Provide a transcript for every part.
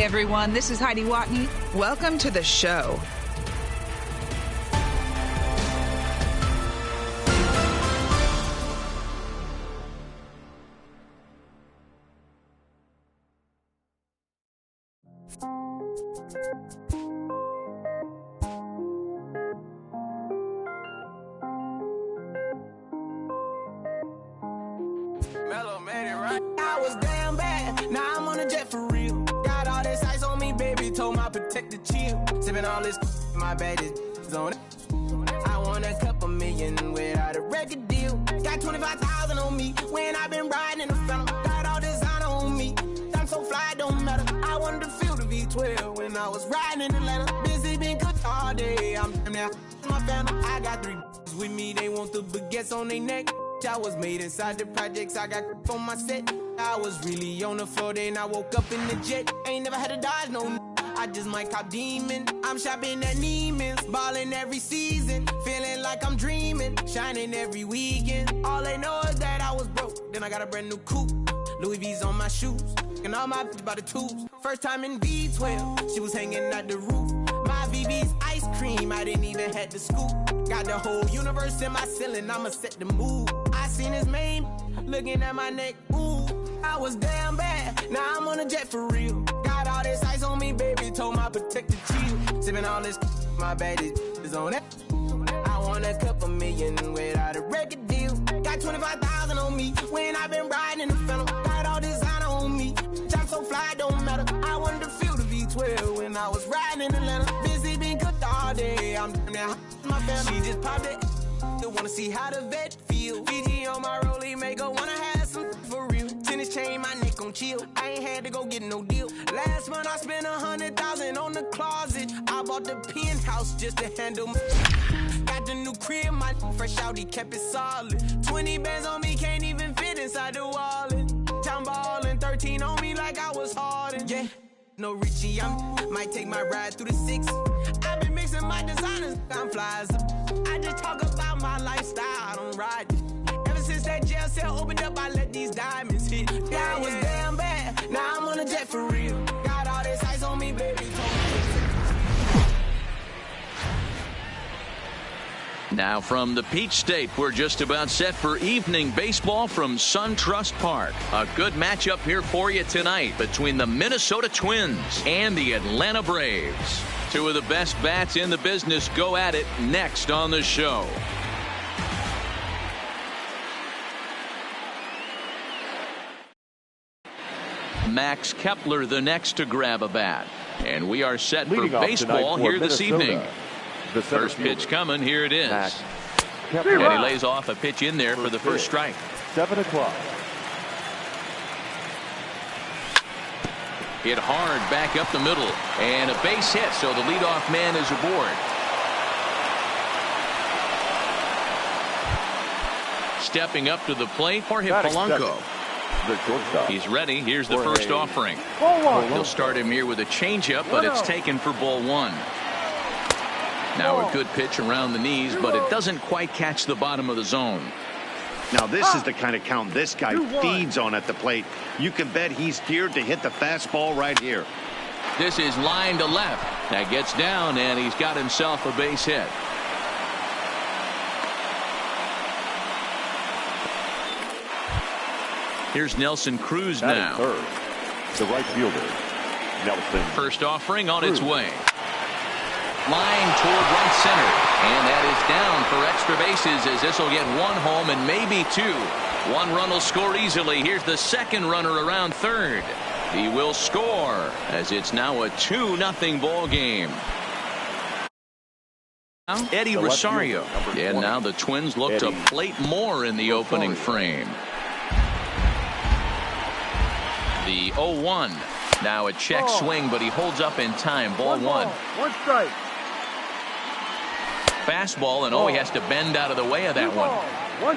everyone, this is Heidi Watton. Welcome to the show. Mellow made it right. I was damn bad, now I'm on a jet for real. Got all this ice on me, baby, told my protector chill. Sipping all this, my bad is on it. I want a couple million without a record deal. Got 25,000 on me when I've been riding in the phantom. Got all designer on me, I'm so fly, don't matter. I wanted to feel the V12 when I was riding in Atlanta. Busy been cooked all day, I'm now my phantom. I got 3 with me, they want the baguettes on their neck. I was made inside the projects, I got on my set. I was really on the floor, then I woke up in the jet. Ain't never had to dodge no I just might cop demon. I'm shopping at Neiman's, balling every season. Feeling like I'm dreaming, shining every weekend. All they know is that I was broke, then I got a brand new coupe. Louis V's on my shoes, and all my by the tubes. First time in V12, she was hanging at the roof. My VV's ice cream, I didn't even have to scoop. Got the whole universe in my ceiling, I'ma set the mood. I seen his mane, looking at my neck, ooh. I was damn bad, now I'm on a jet for real. Got all this ice on me, baby, told my protector chill. Sipping all this, my bad is on it. I want a couple million without a record deal. Got 25,000 on me when I've been riding in the phantom. Got all designer on me, I'm so fly, don't matter. I wanted to feel the V12 when I was riding in Atlanta. Busy been cooked all day, I'm now my family. She just popped it, still wanna see how the vet feel. Fiji on my rollie, make her wanna have some for real. Tennis chain, my neck on chill. I ain't had to go get no deal. Last month I spent 100,000 on the closet. I bought the penthouse just to handle my. Got the new crib, my fresh out, he kept it solid. 20 bands on me, can't even fit inside the wallet. Town ballin', 13 on me like I was Harden. Yeah, no Richie, might take my ride through the 6. I've been mixing my designers, I'm flies. I just talk about my lifestyle, I don't ride it. Ever since that jail cell opened up, I let these diamonds hit. Yeah, I was damn bad, now I'm on a jet for real. Got all this ice on me, baby. Now from the Peach State, we're just about set for evening baseball from SunTrust Park. A good matchup here for you tonight between the Minnesota Twins and the Atlanta Braves. Two of the best bats in the business go at it next on the show. Max Kepler the next to grab a bat. And we are set for baseball here this evening. The first pitch coming, here it is. And he lays off a pitch in there for the first strike. 7 o'clock. Hit hard back up the middle. And a base hit, so the leadoff man is aboard. Stepping up to the plate for Polanco. He's ready. Here's the first offering. He'll start him here with a changeup, but it's taken for ball 1. Now a good pitch around the knees, but it doesn't quite catch the bottom of the zone. Now this is the kind of count this guy feeds on at the plate. You can bet he's geared to hit the fastball right here. This is line to left. That gets down, and he's got himself a base hit. Here's Nelson Cruz now. Third, the right fielder, Nelson. First offering on its way. Line toward right center, and that is down for extra bases as this will get 1 home and maybe 2. 1 run will score easily. Here's the second runner around third. He will score as it's now a 2-0 ball game. Eddie Rosario, and now the Twins look to plate more in the opening frame. The 0-1. Now a check swing, but he holds up in time. Ball 1. 1 strike. Fastball, and he has to bend out of the way of that one.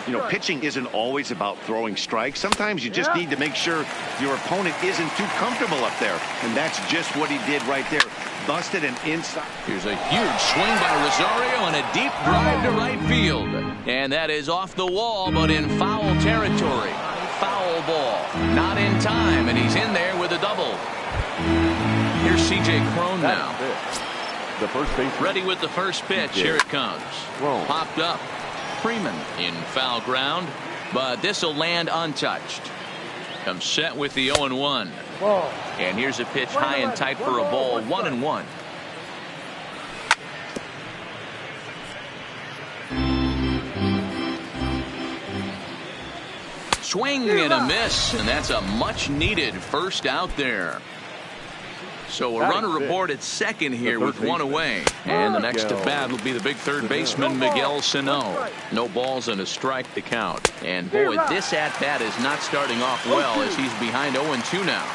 You know, pitching isn't always about throwing strikes. Sometimes you just need to make sure your opponent isn't too comfortable up there. And that's just what he did right there. Busted an inside. Here's a huge swing by Rosario and a deep drive to right field. And that is off the wall, but in foul territory. Foul ball. Not in time, and he's in there with a double. Here's C.J. Cron now. The first base. Ready with the first pitch. Here it comes. Popped up. Freeman in foul ground, but this will land untouched. Comes set with the 0-1. And here's a pitch high and tight for a ball. 1-1. Swing and a miss, and that's a much needed first out there. So a runner aboard at second here with one away. And the next to bat will be the big third baseman, Miguel Sano. No balls and a strike to count. And boy, this at-bat is not starting off well as he's behind 0-2 now.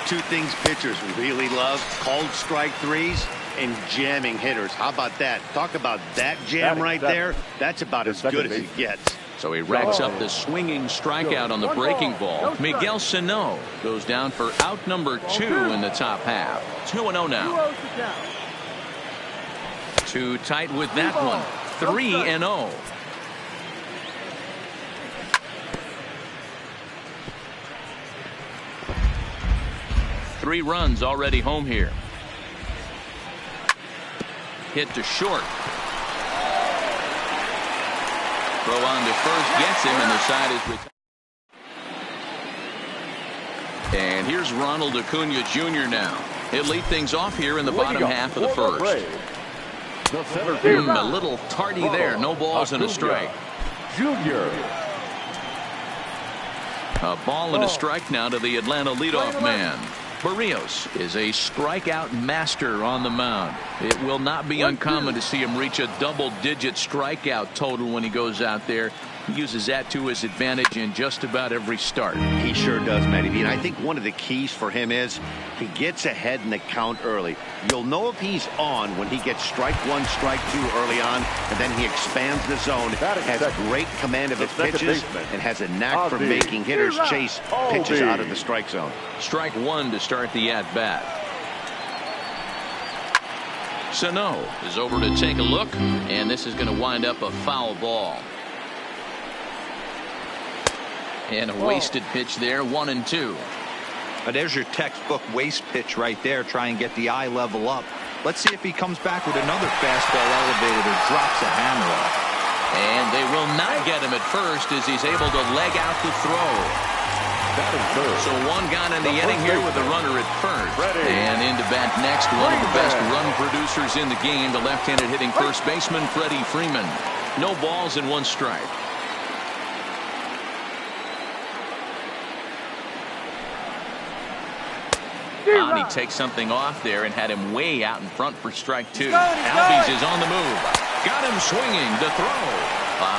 Two things pitchers really love: called strike threes and jamming hitters. How about that? Talk about that jam right there. That's about as good as it gets. So he racks up the swinging strikeout on the breaking ball. Miguel Sano goes down for out number 2 in the top half. 2-0 now. Too tight with that one. 3-0. Three runs already home here. Hit to short. Throw on to first, gets him, and the side is retired. And here's Ronald Acuna Jr. now. He'll lead things off here in the bottom half of the first. A little tardy there. No balls and a strike. Junior. A ball and a strike now to the Atlanta leadoff man. Barrios is a strikeout master on the mound. It will not be uncommon to see him reach a double-digit strikeout total when he goes out there. He uses that to his advantage in just about every start. He sure does, Matty B. And I think one of the keys for him is he gets ahead in the count early. You'll know if he's on when he gets strike one, strike two early on, and then he expands the zone, has great command of his pitches, and has a knack for making hitters chase pitches out of the strike zone. Strike one to start the at-bat. Sano is over to take a look, and this is going to wind up a foul ball. And a wasted pitch there, 1-2. There's your textbook waste pitch right there. Try and get the eye level up. Let's see if he comes back with another fastball elevated or drops a hammer off. And they will not get him at first as he's able to leg out the throw. So one gone in the inning here with a runner at first. And into bat next, one of the best run producers in the game, the left-handed hitting first baseman, Freddie Freeman. No balls and one strike. He takes something off there and had him way out in front for strike two. Albies is on the move. Got him swinging. The throw.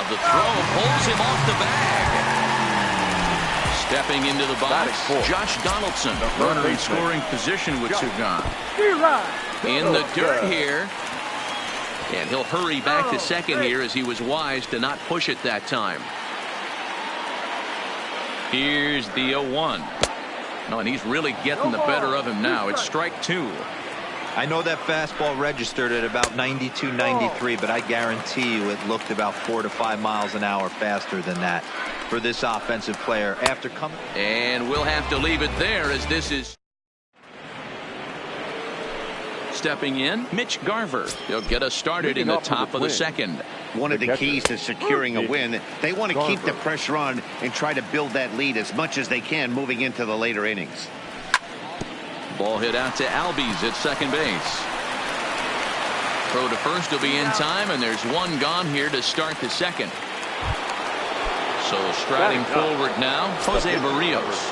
The throw pulls him off the bag. Stepping into the box, Josh Donaldson. Runner in scoring position with two gone. In the dirt here. And he'll hurry back to second here as he was wise to not push it that time. Here's the 0-1. No, and he's really getting the better of him now. It's strike two. I know that fastball registered at about 92, 93, but I guarantee you it looked about 4 to 5 miles an hour faster than that for this offensive player after coming. And we'll have to leave it there as this is stepping in. Mitch Garver. He'll get us started in the top of the second. One of the keys to securing a win, they want to keep the pressure on and try to build that lead as much as they can moving into the later innings. Ball hit out to Albies at second base. Throw to first will be in time, and there's one gone here to start the second. So striding forward now, Jose Barrios.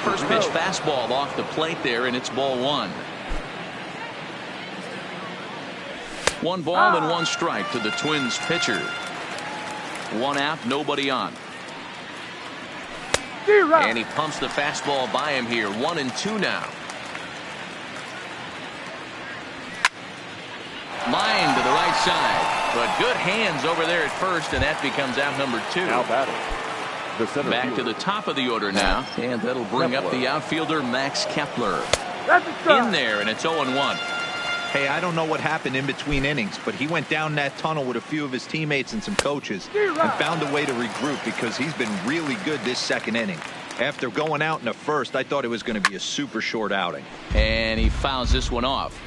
First pitch fastball off the plate there, and it's ball one. One ball and one strike to the Twins pitcher. One out, nobody on. And he pumps the fastball by him here. 1-2 now. Line to the right side, but good hands over there at first, and that becomes out number 2. Now batting. Back to the top of the order now, and that'll bring up the outfielder Max Kepler. In there, and it's 0-1. Hey, I don't know what happened in between innings, but he went down that tunnel with a few of his teammates and some coaches and found a way to regroup because he's been really good this second inning. After going out in the first, I thought it was going to be a super short outing. And he fouls this one off.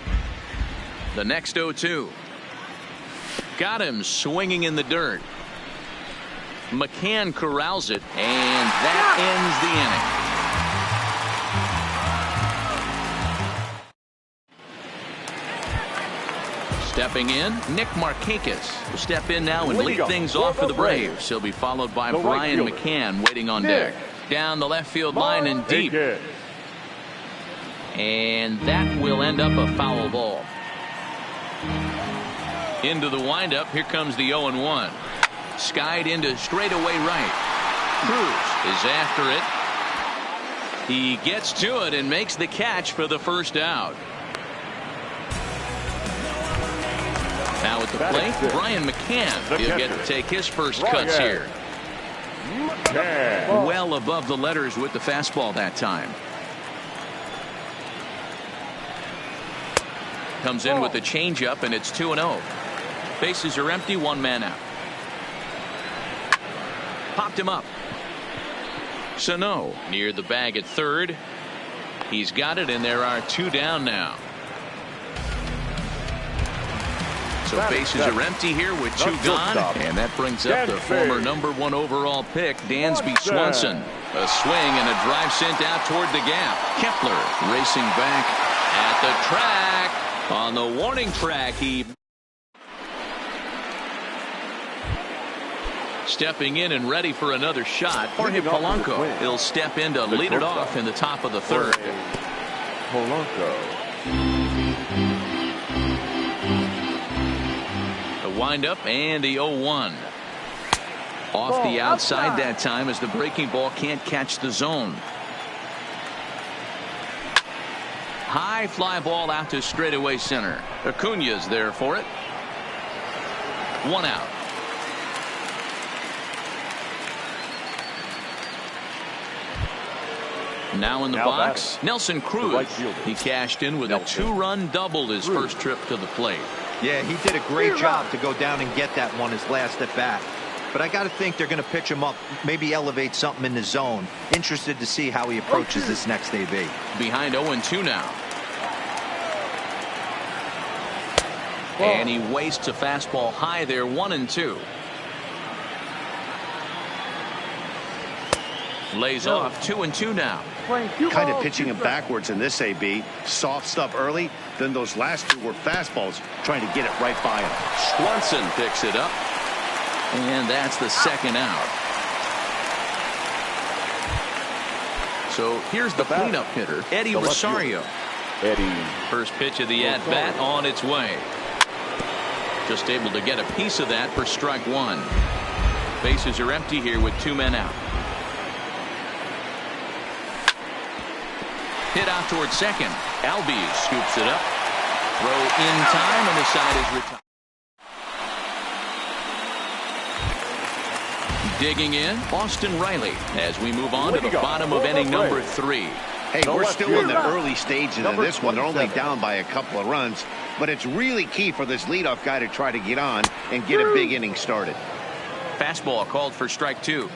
The next 0-2. Got him swinging in the dirt. McCann corrals it, and that ends the inning. Stepping in, Nick Markakis will step in now and lead things off for the Braves. He'll be followed by Brian McCann waiting on deck. Down the left field line and deep. And that will end up a foul ball. Into the windup. Here comes the 0-1. Skied into straightaway right. Cruz is after it. He gets to it and makes the catch for the first out. Now at the plate, Brian McCann. He'll get to take his first cuts here. Well above the letters with the fastball that time. Comes in with the changeup, and it's 2-0. Bases are empty, one man out. Popped him up. Sano near the bag at third. He's got it, and there are two down now. So bases are empty here with two gone, and that brings up the former #1 overall pick, Dansby Swanson. A swing and a drive sent out toward the gap. Kepler racing back at the track. On the warning track, he stepping in and ready for another shot. Jorge Polanco, he'll step in to lead it off in the top of the third. Polanco. The windup and the 0-1. Off the outside that time as the breaking ball can't catch the zone. High fly ball out to straightaway center. Acuna's there for it. One out. Now in the box, Nelson Cruz. He cashed in with a two-run double his first trip to the plate. Yeah, he did a great job to go down and get that one his last at bat. But I got to think they're going to pitch him up, maybe elevate something in the zone. Interested to see how he approaches this next AB. Behind 0-2 now. And he wastes a fastball high there, 1-2. Lays off 2-2 now. Kind of pitching him backwards in this AB. Soft stuff early, then those last two were fastballs trying to get it right by him. Swanson picks it up. And that's the second out. So here's the cleanup hitter, Eddie Rosario. First pitch of the at-bat on its way. Just able to get a piece of that for strike one. Bases are empty here with two men out. Hit out towards second. Albies scoops it up. Throw in time, and the side is retired. Digging in, Austin Riley, as we move on to the bottom of inning number 3. Hey, we're still in the early stages of this one. They're only down by a couple of runs, but it's really key for this leadoff guy to try to get on and get a big inning started. Fastball called for strike two.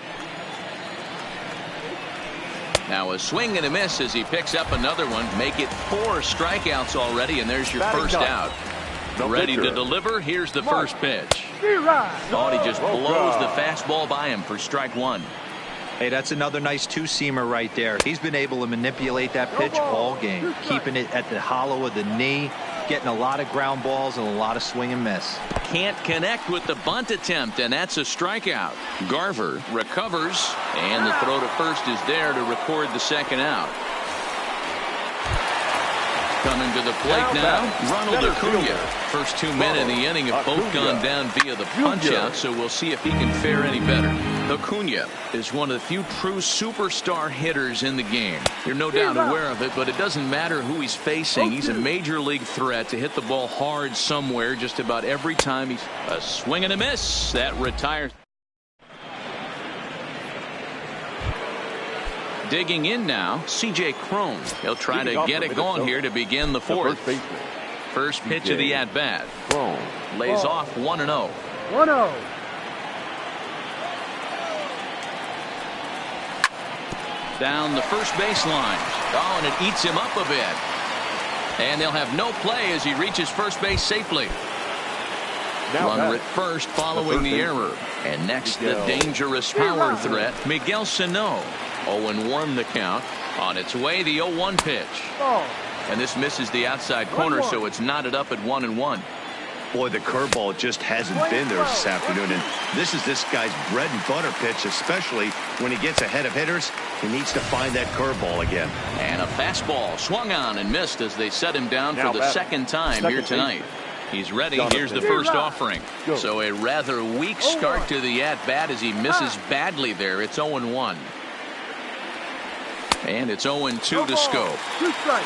Now a swing and a miss as he picks up another one. Make it 4 strikeouts already, and there's your first out. Ready to deliver. Here's the first pitch. Thought he just blows the fastball by him for strike one. Hey, that's another nice two-seamer right there. He's been able to manipulate that pitch all game, keeping it at the hollow of the knee, getting a lot of ground balls and a lot of swing and miss. Can't connect with the bunt attempt, and that's a strikeout. Garver recovers, and the throw to first is there to record the second out. Coming to the plate now, Ronald Acuna. First 2 men in the inning have both gone down via the punch-out, so we'll see if he can fare any better. Acuna is one of the few true superstar hitters in the game. You're no doubt aware of it, but it doesn't matter who he's facing. He's a major league threat to hit the ball hard somewhere just about every time. He's a swing and a miss. That retires. Digging in now, C.J. Cron. He'll try to get it going here to begin the fourth. First pitch of the at-bat. Lays off 1-0. 1-0. Down the first baseline. Oh, and it eats him up a bit. And they'll have no play as he reaches first base safely. Runner at first following the error. And next, the dangerous power threat, Miguel Sano. 0-1 the count. On its way, the 0-1 pitch. And this misses the outside corner, so it's knotted up at 1-1. Boy, the curveball just hasn't been there this afternoon, and this is this guy's bread and butter pitch, especially when he gets ahead of hitters. He needs to find that curveball again. And a fastball swung on and missed as they set him down for the second time here tonight. He's ready. Here's the first offering. So a rather weak start to the at-bat as he misses badly there. It's 0-1. And it's 0-2 to scope.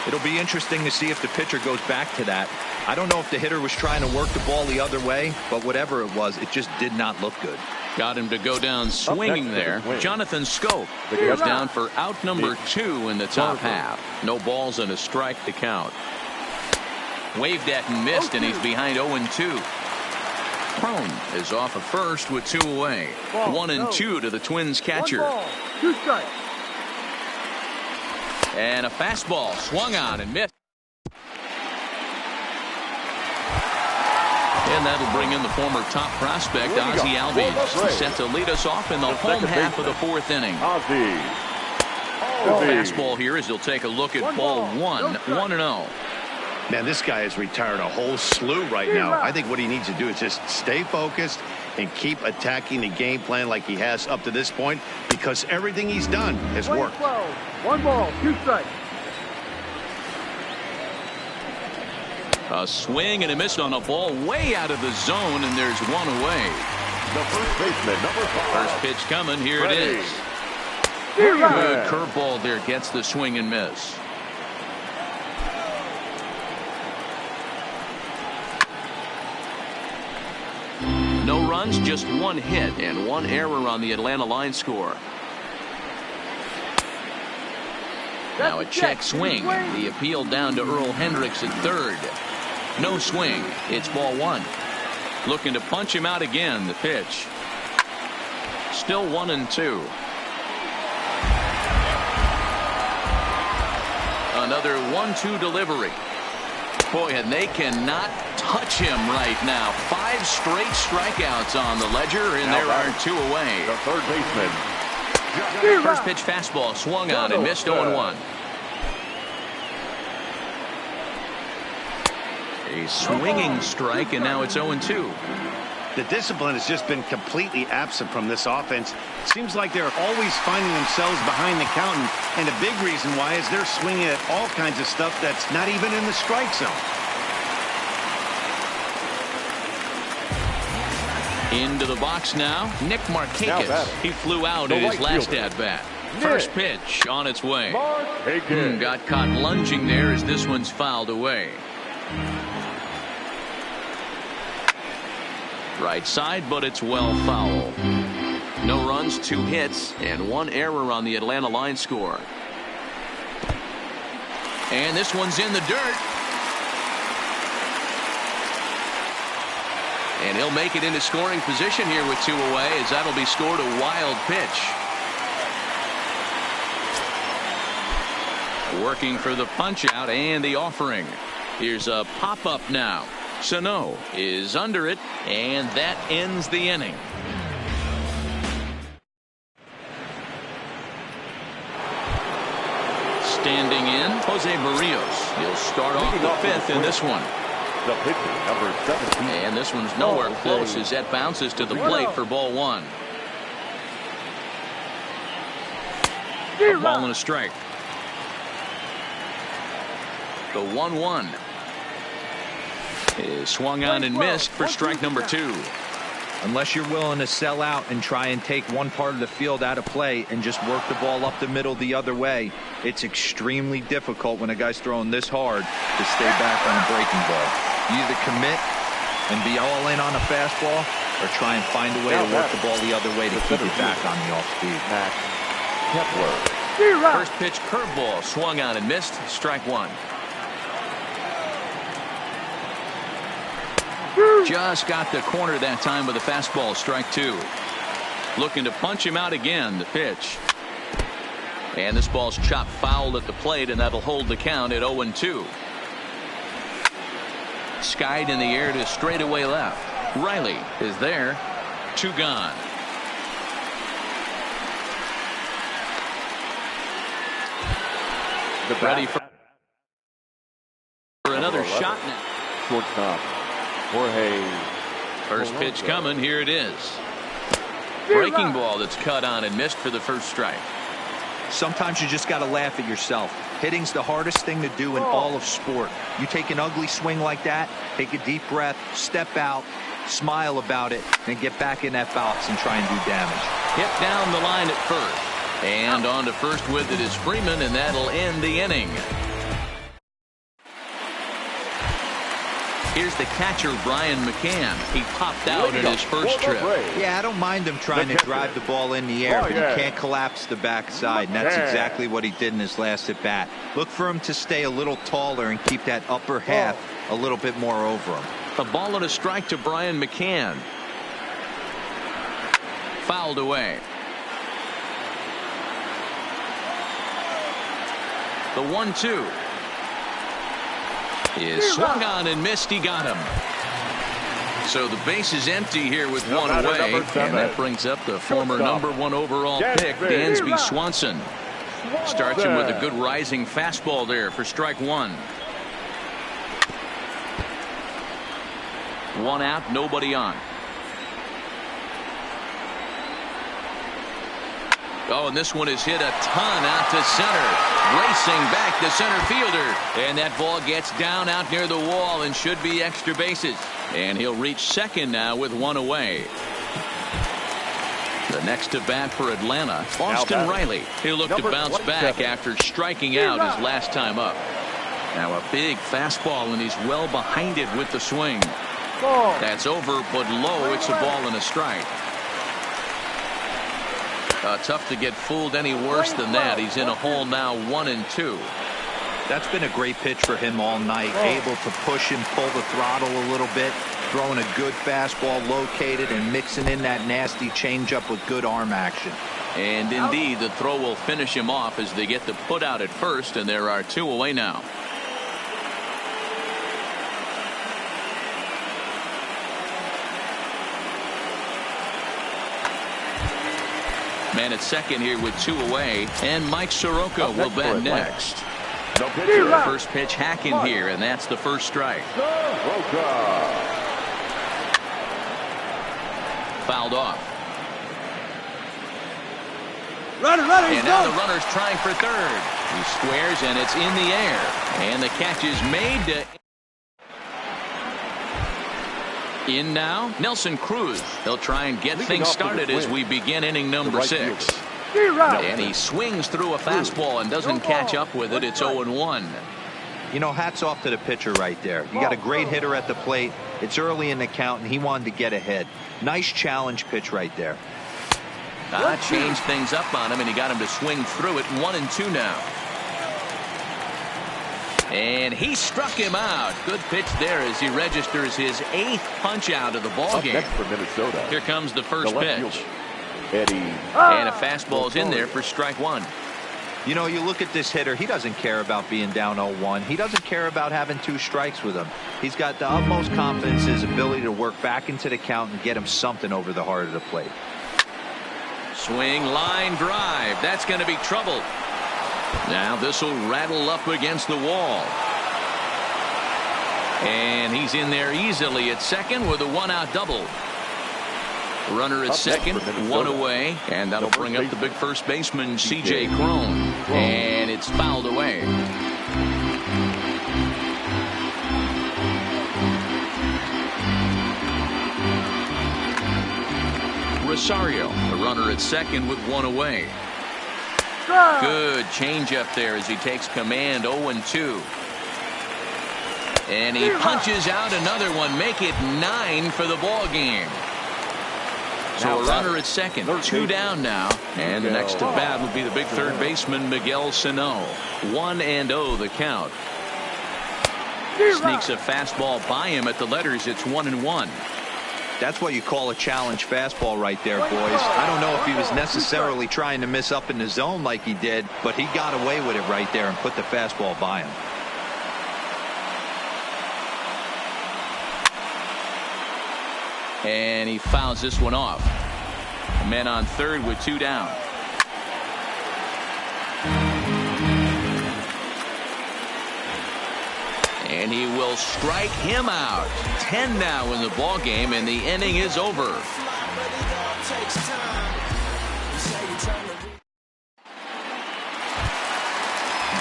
It'll be interesting to see if the pitcher goes back to that. I don't know if the hitter was trying to work the ball the other way, but whatever it was, it just did not look good. Got him to go down swinging there. Jonathan Scope goes down for out number 2 in the top half. No balls and a strike to count. Waved at and missed, and he's behind 0-2. Crone is off of first with 2 away. 1-2 to the Twins catcher. And a fastball swung on and missed. And that'll bring in the former top prospect, Ozzie Albies, set to lead us off in the home half of the 4th inning. Fastball here as he'll take a look at ball 1, 1-0. Man, this guy has retired a whole slew right now. I think what he needs to do is just stay focused and keep attacking the game plan like he has up to this point, because everything he's done has worked. 1 ball, 2 strikes. A swing and a miss on a ball way out of the zone, and there's 1 away. The first baseman, number 5. First pitch coming. Here it is. Good curveball there. Gets the swing and miss. No runs, just 1 hit and 1 error on the Atlanta line score. Now a check swing. The appeal down to Earl Hendricks at third. No swing. It's ball 1. Looking to punch him out again. The pitch. Still 1-2. Another 1-2 delivery. Boy, and they cannot touch him right now. 5 straight strikeouts on the ledger, and there are 2 away. The third baseman. First pitch fastball swung on and missed 0-1. A swinging strike, and now it's 0-2. The discipline has just been completely absent from this offense. Seems like they're always finding themselves behind the count, and a big reason why is they're swinging at all kinds of stuff that's not even in the strike zone. Into the box now, Nick Markakis. He flew out at his last at-bat. First pitch on its way. Got caught lunging there as this one's fouled away. Right side, but it's well foul. No runs, 2 hits, and 1 error on the Atlanta line score. And this one's in the dirt. And he'll make it into scoring position here with 2 away, as that'll be scored a wild pitch. Working for the punch out and the offering. Here's a pop-up now. Sano is under it, and that ends the inning. Standing in, Jose Barrios. He'll start off the 5th in this one. The pitcher, number 17. And this one's nowhere close as that bounces to the plate for ball 1. A ball and a strike. The 1-1 is swung on and missed for strike number 2. Unless you're willing to sell out and try and take one part of the field out of play and just work the ball up the middle the other way, it's extremely difficult when a guy's throwing this hard to stay back on a breaking ball. You either commit and be all in on a fastball or try and find a way to work the ball the other way to keep it back on the off speed. First pitch curveball swung on and missed. Strike 1. Just got the corner that time with a fastball. Strike 2. Looking to punch him out again. The pitch. And this ball's chopped foul at the plate, and that'll hold the count at 0-2. Skied in the air to straightaway left. Riley is there. 2 gone. Ready for another shot now. Shortstop Jorge. First pitch coming. Here it is. Breaking ball that's cut on and missed for the first strike. Sometimes you just got to laugh at yourself. Hitting's the hardest thing to do in all of sport. You take an ugly swing like that, take a deep breath, step out, smile about it, and get back in that box and try and do damage. Hit down the line at first. And on to first with it is Freeman, and that'll end the inning. Here's the catcher, Brian McCann. He popped out in his first trip. Yeah, I don't mind him trying to drive the ball in the air, but he can't collapse the backside, and that's exactly what he did in his last at bat. Look for him to stay a little taller and keep that upper half a little bit more over him. A ball and a strike to Brian McCann. Fouled away. The 1-2 is swung on and missed. He got him. So the base is empty here with one away, and that brings up the former #1 overall pick, Dansby Swanson. Starts him with a good rising fastball there for strike 1. 1 out, nobody on. Oh, and this one is hit a ton out to center. Racing back the center fielder. And that ball gets down out near the wall and should be extra bases. And he'll reach second now with 1 away. The next to bat for Atlanta, Austin Riley. He'll look to bounce back after striking out his last time up. Now a big fastball, and he's well behind it with the swing. That's over, but low. It's a ball and a strike. Tough to get fooled any worse than that. He's in a hole now, 1-2. That's been a great pitch for him all night. Able to push and pull the throttle a little bit. Throwing a good fastball located and mixing in that nasty changeup with good arm action. And indeed, the throw will finish him off as they get the put out at first, and there are 2 away now. Man at second here with 2 away, and Mike Soroka will bat next. First pitch hacking here, and that's the first strike. Fouled off. And now the runner's trying for third. He squares, and it's in the air. And the catch is made to... In now, Nelson Cruz. He'll try and get things started as we begin inning number 6. And he swings through a fastball and doesn't catch up with it. It's 0-1. You know, hats off to the pitcher right there. You got a great hitter at the plate. It's early in the count, and he wanted to get ahead. Nice challenge pitch right there. Changed things up on him, and he got him to swing through it. 1-2 now. And he struck him out. Good pitch there as he registers his 8th punch out of the ball game. Next for Minnesota. Here comes the first pitch. Eddie. And a fastball's in there for strike 1. You know, you look at this hitter, he doesn't care about being down 0-1. He doesn't care about having 2 strikes with him. He's got the utmost confidence in his ability to work back into the count and get him something over the heart of the plate. Swing, line drive. That's going to be trouble. Now this will rattle up against the wall. And he's in there easily at second with a 1-out double. Runner at second, 1 away, and that'll bring up the big first baseman, C.J. Cron. And it's fouled away. Rosario, the runner at second with 1 away. Good changeup there as he takes command. 0-2. And he punches out another one. Make it 9 for the ball game. So a runner at second, 2 down now. And the next to bat will be the big third baseman, Miguel Sano. 1-0 the count. Sneaks a fastball by him at the letters. It's 1-1. That's what you call a challenge fastball right there, boys. I don't know if he was necessarily trying to miss up in the zone like he did, but he got away with it right there and put the fastball by him. And he fouls this one off. Men on third with 2 down. And he will strike him out. 10 now in the ball game, and the inning is over.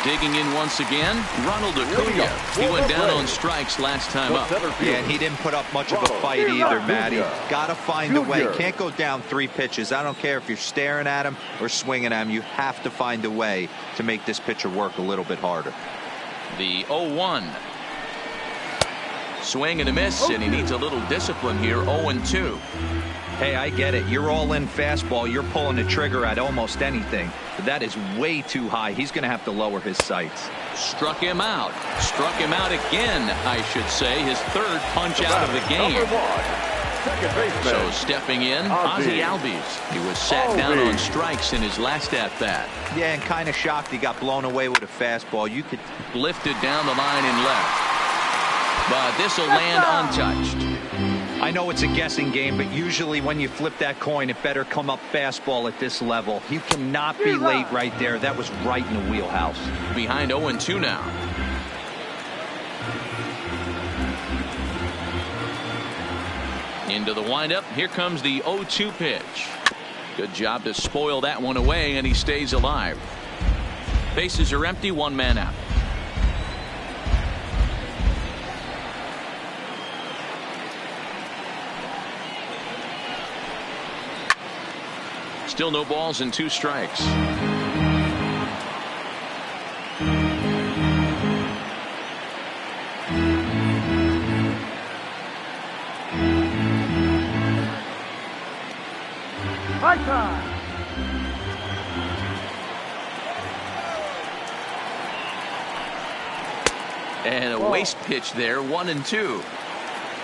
Digging in once again, Ronald Acuna. He went down on strikes last time up. Yeah, and he didn't put up much of a fight either, Matty. Got to find a way. Can't go down 3 pitches. I don't care if you're staring at him or swinging at him. You have to find a way to make this pitcher work a little bit harder. The 0-1. Swing and a miss, and he needs a little discipline here. 0-2. Hey, I get it. You're all in fastball. You're pulling the trigger at almost anything. But that is way too high. He's going to have to lower his sights. Struck him out. Struck him out again, I should say. His 3rd punch out of the game. So stepping in, Ozzie Albies. He was sat down on strikes in his last at-bat. Yeah, and kind of shocked he got blown away with a fastball. You could lift it down the line and left. But this will land untouched. I know it's a guessing game, but usually when you flip that coin, it better come up fastball at this level. You cannot be late right there. That was right in the wheelhouse. Behind 0-2 now. Into the windup. Here comes the 0-2 pitch. Good job to spoil that one away, and he stays alive. Bases are empty, 1 man out. Still no balls and 2 strikes. High time. And a waste pitch there, 1-2.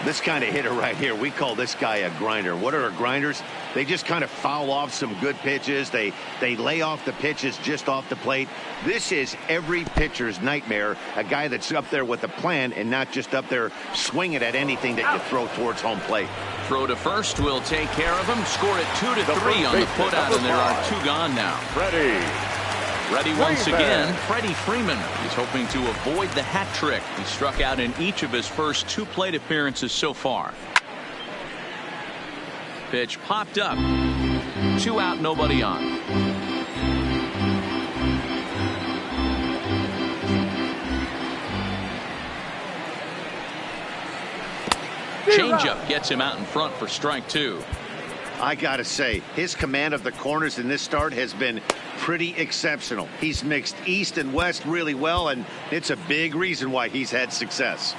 This kind of hitter right here, we call this guy a grinder. What are grinders? They just kind of foul off some good pitches. They lay off the pitches just off the plate. This is every pitcher's nightmare, a guy that's up there with a plan and not just up there swinging at anything that you throw towards home plate. Throw to first will take care of him. Score it 2-3 on the putout, and there are 2 gone now. Ready once again, Freddie Freeman. He's hoping to avoid the hat trick. He struck out in each of his first 2 plate appearances so far. Pitch popped up. 2 out, nobody on. Changeup gets him out in front for strike 2. I gotta say, his command of the corners in this start has been pretty exceptional. He's mixed east and west really well, and it's a big reason why he's had success.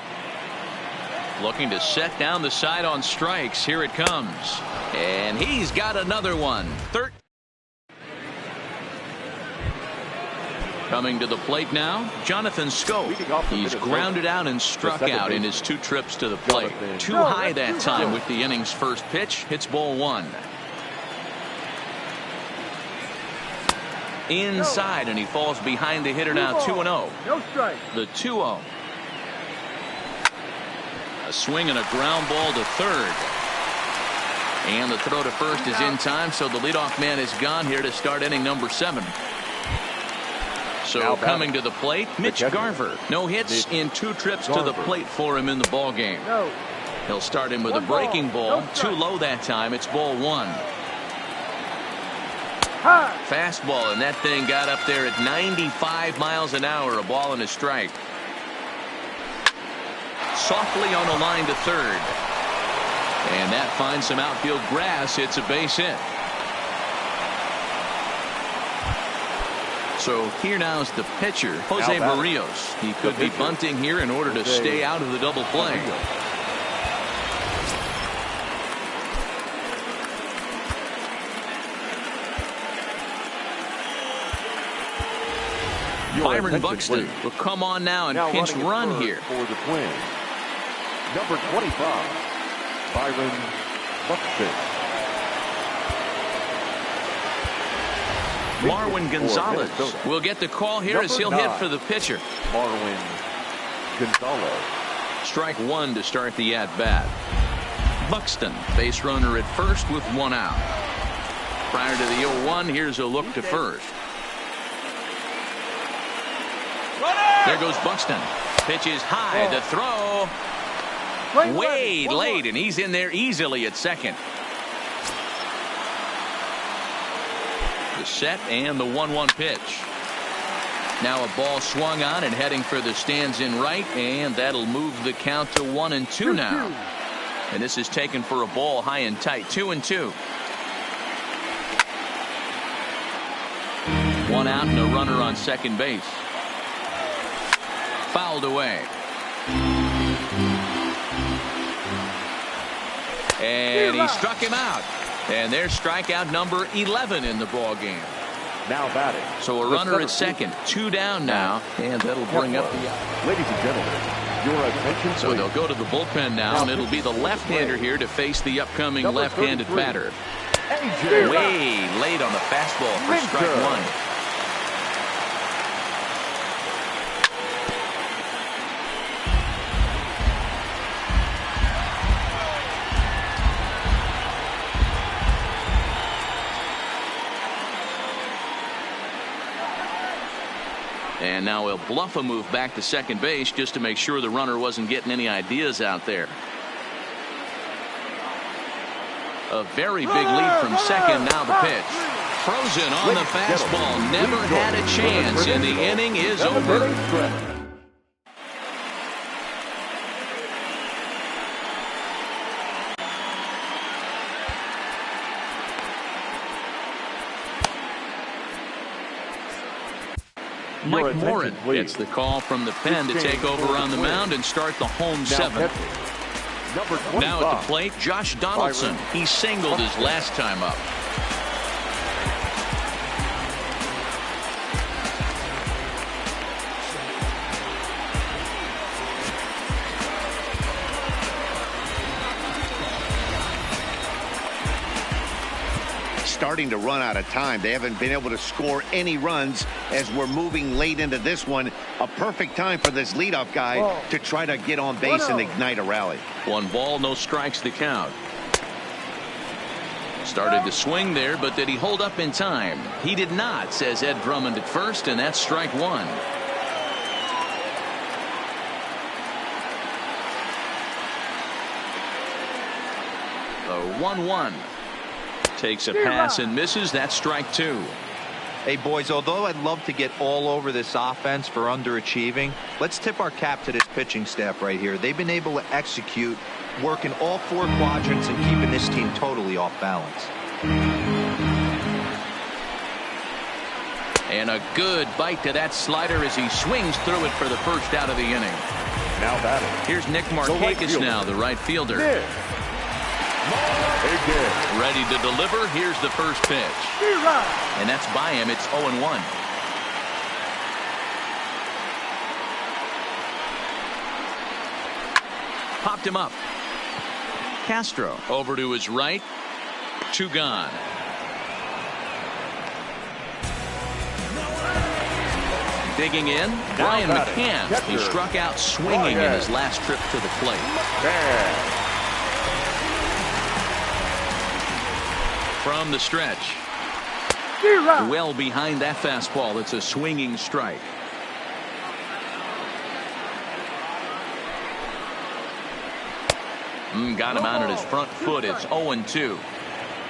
Looking to set down the side on strikes. Here it comes. And he's got another one. Coming to the plate now, Jonathan Scope. He's grounded out and struck out in his 2 trips to the plate. Too high that time with the inning's first pitch. Hits ball 1. Inside, and he falls behind the hitter now. 2-0. No strike. The 2-0. A swing and a ground ball to third. And the throw to first is in time, so the leadoff man is gone here to start inning number 7. So coming to the plate, Mitch Garver. No hits in 2 trips to the plate for him in the ball game. He'll start him with a breaking ball. Too low that time. It's ball 1. Fastball, and that thing got up there at 95 miles an hour. A ball and a strike. Softly on the line to third. And that finds some outfield grass. It's a base hit. So here now is the pitcher, Jose Barrios. He could be bunting here in order to stay out of the double play. Byron Buxton will come on now and pinch run here. For the Twins, number 25, Byron Buxton. Marwin Gonzalez will get the call here as he'll hit for the pitcher. Marwin Gonzalez. Strike one to start the at-bat. Buxton, base runner at first with one out. Prior to the 0-1, here's a look to first. There goes Buxton. Pitch is high. The throw. Way late, and he's in there easily at second. The set and the 1-1 pitch. Now a ball swung on and heading for the stands in right, and that'll move the count to 1-2 now. And this is taken for a ball high and tight. 2-2. One out and a runner on second base. Fouled away. And he struck him out. And there's strikeout number 11 in the ball game. Now batting. So a runner at second. Two down now. And that'll bring up the out. Ladies and gentlemen, your attention please. So they'll go to the bullpen now, and it'll be the left-hander here to face the upcoming left-handed batter. Way late on the fastball for strike one. And now he'll bluff a move back to second base just to make sure the runner wasn't getting any ideas out there. A very big lead from second. Now the pitch. Frozen on the fastball. Never had a chance, and the inning is over. Mike Morin gets the call from the pen to take over on the mound and start the home seventh. Now at the plate, Josh Donaldson. He singled his last time up. Starting to run out of time. They haven't been able to score any runs as we're moving late into this one. A perfect time for this leadoff guy to try to get on base and ignite a rally. 1 ball, no strikes to count. Started to swing there, but did he hold up in time? He did not, says Ed Drummond at first, and that's strike one. The 1-1. Takes a pass and misses. That's strike two. Hey, boys, although I'd love to get all over this offense for underachieving, let's tip our cap to this pitching staff right here. They've been able to execute, working all 4 quadrants and keeping this team totally off balance. And a good bite to that slider as he swings through it for the first out of the inning. Now batting. Here's Nick Markakis now, the right fielder. Ready to deliver. Here's the first pitch. And that's by him. It's 0-1. Popped him up. Castro over to his right. 2 gone. Digging in, Brian McCann. He struck out swinging in his last trip to the plate. From the stretch. Well behind that fastball. It's a swinging strike. Got him out at his front foot. It's 0-2.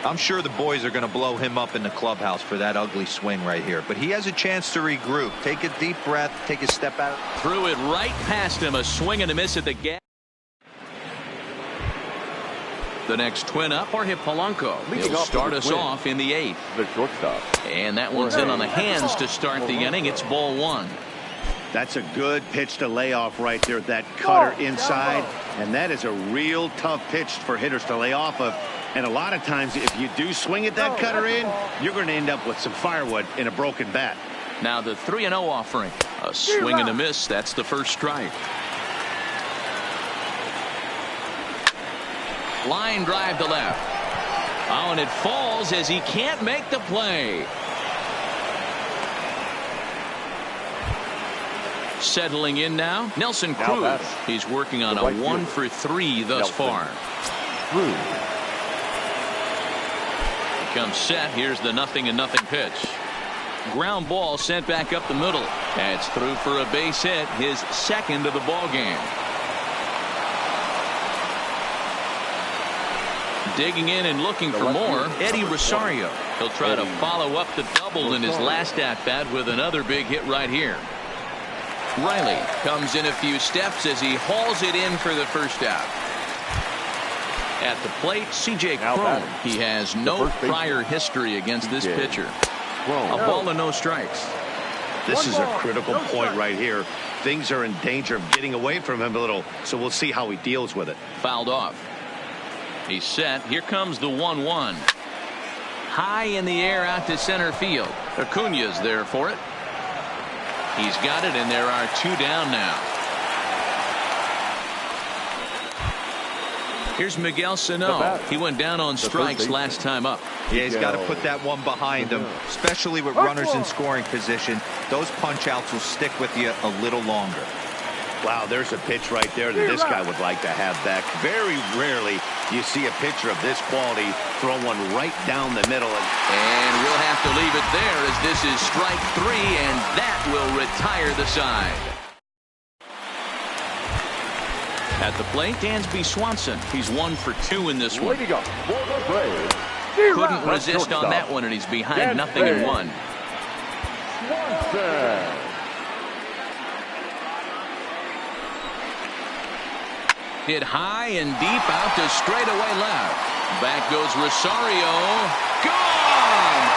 I'm sure the boys are going to blow him up in the clubhouse for that ugly swing right here. But he has a chance to regroup. Take a deep breath. Take a step out. Threw it right past him. A swing and a miss at the gap. The next twin up, Jorge Polanco. He'll start us off in the 8th. The shortstop. And that one's in on the hands to start the inning. It's ball 1. That's a good pitch to lay off right there. That cutter inside. And that is a real tough pitch for hitters to lay off of. And a lot of times, if you do swing at that cutter in, you're going to end up with some firewood in a broken bat. Now the 3-0 offering. A swing and a miss. That's the first strike. Line drive to left. Oh, and it falls as he can't make the play. Settling in now, Nelson Cruz. He's working on a 1-for-3 thus far. He comes set. Here's the 0-0 pitch. Ground ball sent back up the middle. That's through for a base hit, his second of the ball game. Digging in and looking for more, Eddie Rosario. He'll try to follow up the double in his last at-bat with another big hit right here. Riley comes in a few steps as he hauls it in for the first out. At the plate, C.J. Cron. He has no prior history against this pitcher. A ball and no strikes. This is a critical point right here. Things are in danger of getting away from him a little, so we'll see how he deals with it. Fouled off. He's set. Here comes the 1-1. High in the air out to center field. Acuña's there for it. He's got it, and there are two down now. Here's Miguel Sano. He went down on strikes last time up. Yeah, he's got to put that one behind him, especially with runners in scoring position. Those punch-outs will stick with you a little longer. Wow, there's a pitch right there that this guy would like to have back. Very rarely do you see a pitcher of this quality throw one right down the middle. And we'll have to leave it there as this is strike 3, and that will retire the side. At the plate, Dansby Swanson. He's 1 for 2 in this one. Couldn't resist on that one, and he's behind 0-1. Hit high and deep out to straightaway left. Back goes Rosario. Gone!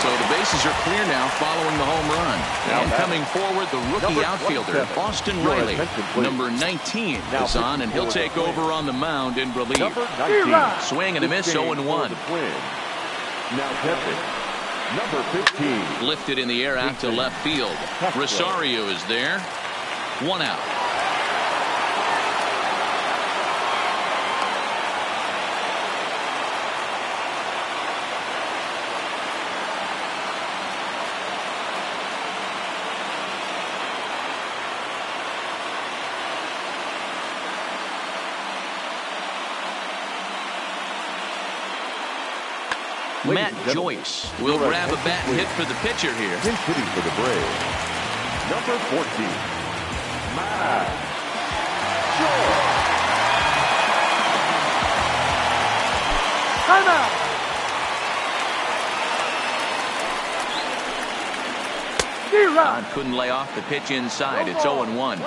So the bases are clear now following the home run. And coming forward, the rookie outfielder, Austin Riley. Number 19 is on, and he'll take over on the mound in relief. Swing and a miss, 0-1. Now catching, number 15. Lifted in the air out to left field. Rosario is there. 1 out. Matt Joyce will grab a bat and hit for the pitcher here. He's hitting for the Braves. Number 14, Matt Joyce. Timeout. Todd couldn't lay off the pitch inside. It's 0-1.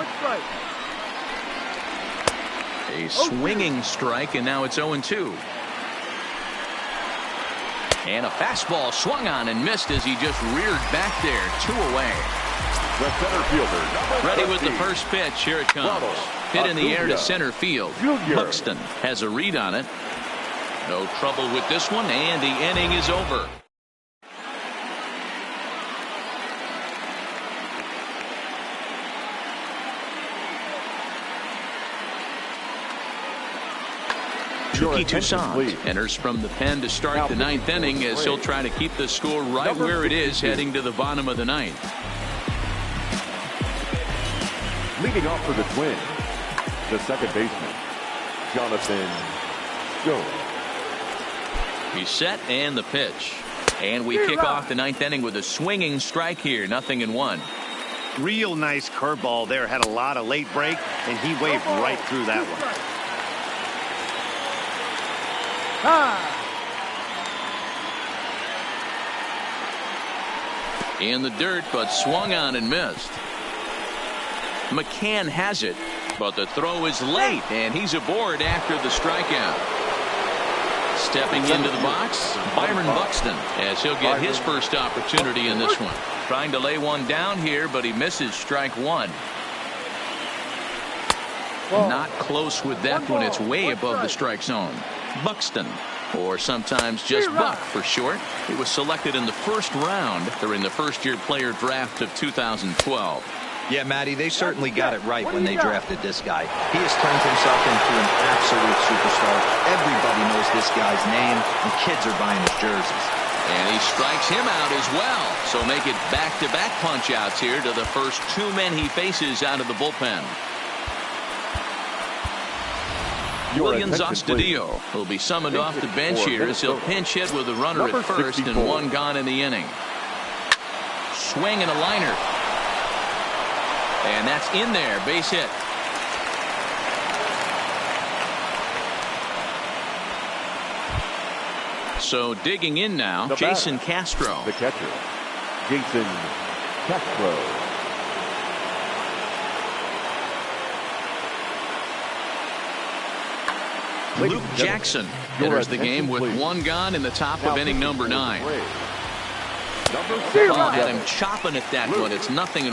A swinging strike, and now it's 0-2. And a fastball swung on and missed as he just reared back there. 2 away. The center fielder, ready with the first pitch. Here it comes. Hit in the air to center field. Buxton has a read on it. No trouble with this one, and the inning is over. Touki Toussaint enters from the pen to start the 9th inning as he'll try to keep the score right where it is heading to the bottom of the 9th. Leading off for the Twins, the second baseman, Jonathan Jones. He's set and the pitch. And we kick off the 9th inning with a swinging strike here. 0-1. Real nice curveball there. Had a lot of late break, and he waved right through that one. In the dirt, but swung on and missed. McCann has it, but the throw is late, and he's aboard after the strikeout. Stepping into the box, Byron Buxton, as he'll get his first opportunity in this one. Trying to lay one down here, but he misses strike 1. Not close with that one. It's way above the strike zone. Buxton, or sometimes just Buck for short. He was selected in the first round during the first-year player draft of 2012. Yeah, Matty, they certainly got it right when they drafted this guy. He has turned himself into an absolute superstar. Everybody knows this guy's name, and kids are buying his jerseys. And he strikes him out as well. So make it back-to-back punch-outs here to the first two men he faces out of the bullpen. Williams Astudillo will be summoned off the bench here as he'll pinch hit with a runner at first and one gone in the inning. Swing and a liner. And that's in there, base hit. So digging in now, Jason Castro. The catcher, Jason Castro. Luke Jackson enters the game with one gone in the top of inning number 9. Ball had him chopping at that one. It's 0-1.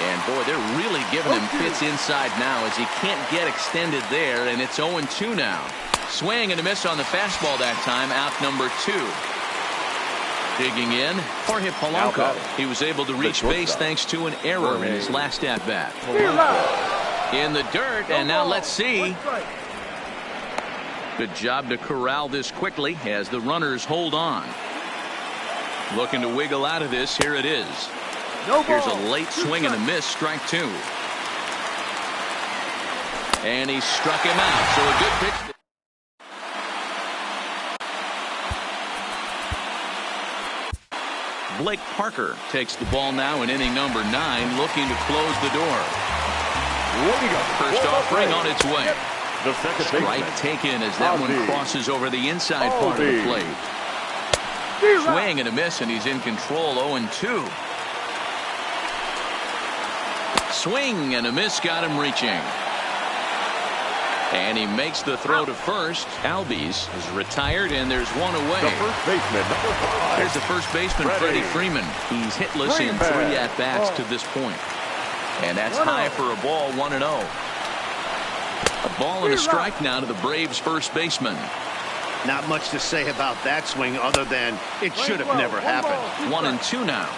And boy, they're really giving him fits inside now as he can't get extended there, and it's 0-2 now. Swing and a miss on the fastball that time, out number 2. Digging in, Jorge Polanco. He was able to reach base thanks to an error in his last at-bat. In the dirt, and now let's see. Good job to corral this quickly as the runners hold on. Looking to wiggle out of this. Here it is. Here's a late swing and a miss, strike 2. And he struck him out. So a good pitch. Blake Parker takes the ball now in inning number 9, looking to close the door. First offering on its way. The second Strike taken as that one crosses over the inside part of the plate. Swing and a miss, and he's in control. 0-2. Swing and a miss, got him reaching. And he makes the throw to first. Albies is retired, and there's one away. The first baseman, number 5. Here's the first baseman, Freddie Freeman. He's hitless in 3 at-bats to this point. And that's high for a ball, 1-0. A ball and a strike now to the Braves' first baseman. Not much to say about that swing other than it should have never happened. 1-2 now.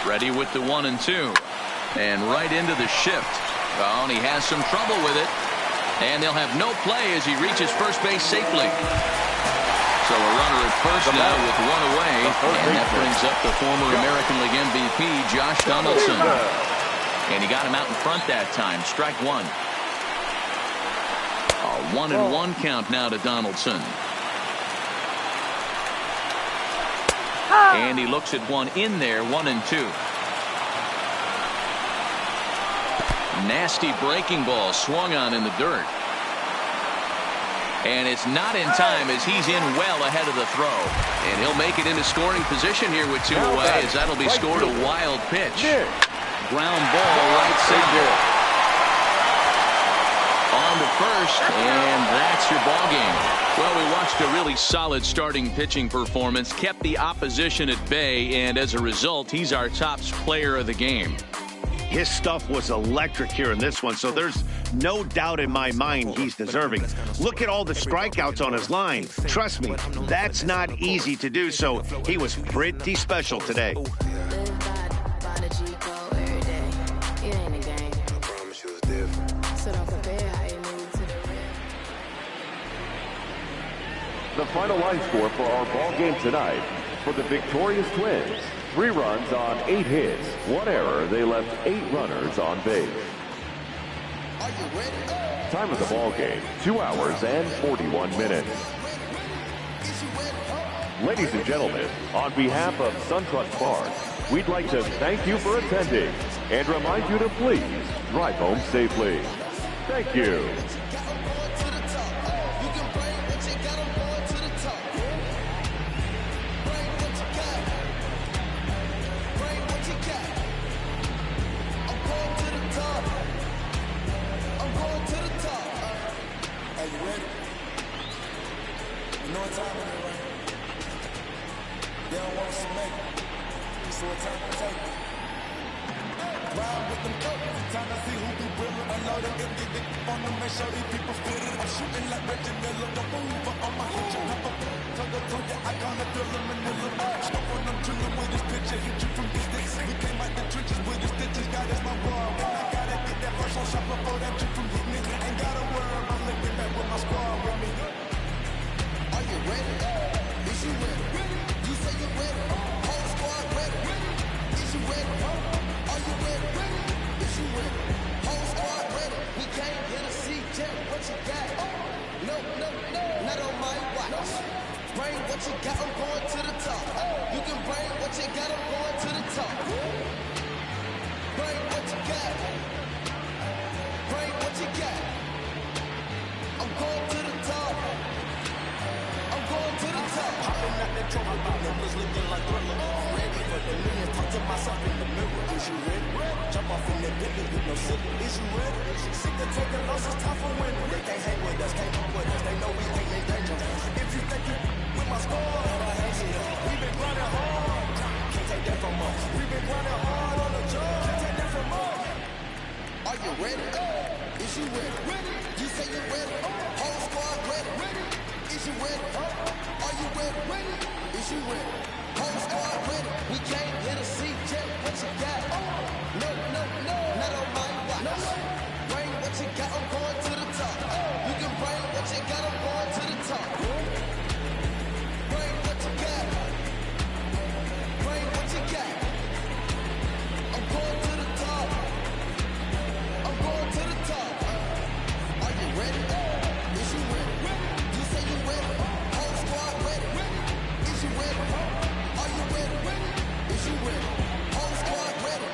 Ready with the 1-2. And right into the shift. Oh, and he has some trouble with it. And they'll have no play as he reaches first base safely. So a runner at first now with one away. And that brings up the former American League MVP, Josh Donaldson. And he got him out in front that time. Strike 1. A 1-1 count now to Donaldson. And he looks at one in there, 1-2. Nasty breaking ball swung on in the dirt. And it's not in time as he's in well ahead of the throw. And he'll make it into scoring position here with 2 away as that'll be scored a wild pitch. Ground ball right center. On to first, and that's your ball game. Well, we watched a really solid starting pitching performance, kept the opposition at bay, and as a result, he's our top player of the game. His stuff was electric here in this one, so there's no doubt in my mind he's deserving. Look at all the strikeouts on his line. Trust me, that's not easy to do, so he was pretty special today. The final line score for our ball game tonight. For the victorious Twins, 3 runs on 8 hits, 1 error. They left 8 runners on base. Time of the ball game, 2 hours and 41 minutes. Ladies and gentlemen, on behalf of SunTrust Park, we'd like to thank you for attending and remind you to please drive home safely. Thank you. They don't want us to make it. So what time to take it? Ride with them cups, every time I see who be willing. Unload them empty dick on them, make sure these people feel it. I'm shooting like Reggie Miller, don't move on my hit. Tongue to ya, I kinda feel them Manila. Smoke on them, chillin' with this picture, hit you from distance. We came out the trenches with the stitches, God is my bra. And I gotta get that first on shot before that you from hitting it. Ain't gotta worry, I'm looking back with my squad with me. Are you ready? Is you ready? You say you ready? Whole squad ready? Is you ready? Are you ready? Is you ready? Whole squad ready? We came here to see Jack. What you got? No, not on my watch. Bring what you got, I'm going to the top. You can bring what you got, I'm going to the top. Bring what you got. Bring what you got. I'm going to the top. I'm going to the top. Popping out that trouble, my numbers looking like Thriller. Ready for the million, talk to myself in the mirror. Is you ready? Jump off in that Bentley with no silly. Is you ready? Sick of taking losses, time for winning. They can't hang with us, can't come with us. They know we ain't in danger. If you think you with my squad, we been grinding hard. Can't take that from us. We been grinding hard on the job. Can't take that from us. Are you ready? Is you ready? You say you ready? Whole squad ready? Is you ready? Are you ready? Is you ready? Whole squad ready? We came here to see Jack. What you got? No, not on my watch. Bring what you got, I'm going to the top. You can bring what you got, I'm going to the top. Bring what you got. Bring what you got. I'm going to the top. I'm going to the top. Are you ready? Is you ready? You say you ready? Whole squad ready? Is you ready? Are you ready? Is you ready? Whole squad ready?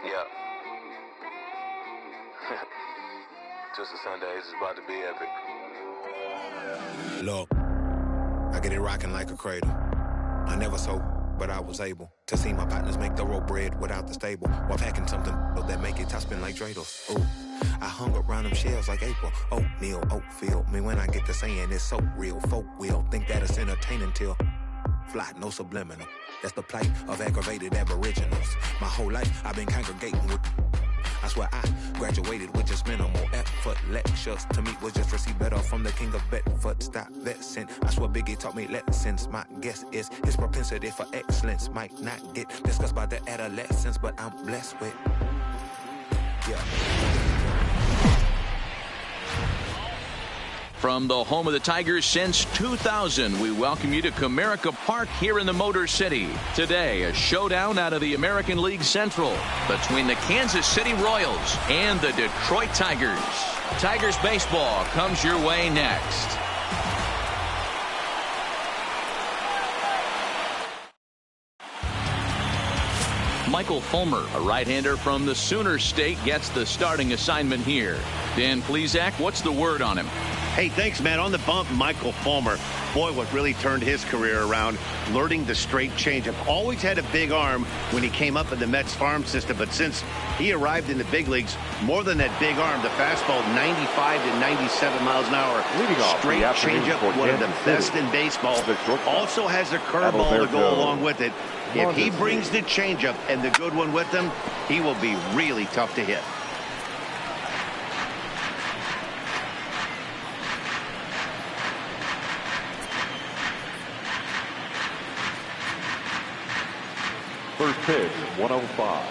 Yeah. Twisted Sundays is about to be epic. Look, I get it rocking like a cradle. I never sold, but I was able to see my partners make the road bread without the stable, while packing something that make it top spin like dreidels. Ooh, I hung around them shells like April. Oatmeal, Oatfield. Me when I get to saying it's so real. Folk will think that it's entertaining till fly, no subliminal. That's the plight of aggravated aboriginals. My whole life I've been congregating with. I swear I graduated with just minimal effort. Lectures to me was just receive better from the king of Bedford. Stop vexing. I swear Biggie taught me lessons. My guess is his propensity for excellence might not get discussed by the adolescents, but I'm blessed with. Yeah. From the home of the Tigers since 2000, we welcome you to Comerica Park here in the Motor City. Today, a showdown out of the American League Central between the Kansas City Royals and the Detroit Tigers. Tigers baseball comes your way next. Michael Fulmer, a right-hander from the Sooner State, gets the starting assignment here. Dan Plesac, what's the word on him? Hey, thanks, man. On the bump, Michael Fulmer. Boy, what really turned his career around, learning the straight changeup. Always had a big arm when he came up in the Mets farm system, but since he arrived in the big leagues, more than that big arm, the fastball 95 to 97 miles an hour. Straight changeup, one of the best in baseball. Also has a curveball to go along with it. If he brings the changeup and the good one with him, he will be really tough to hit. First pitch, 105.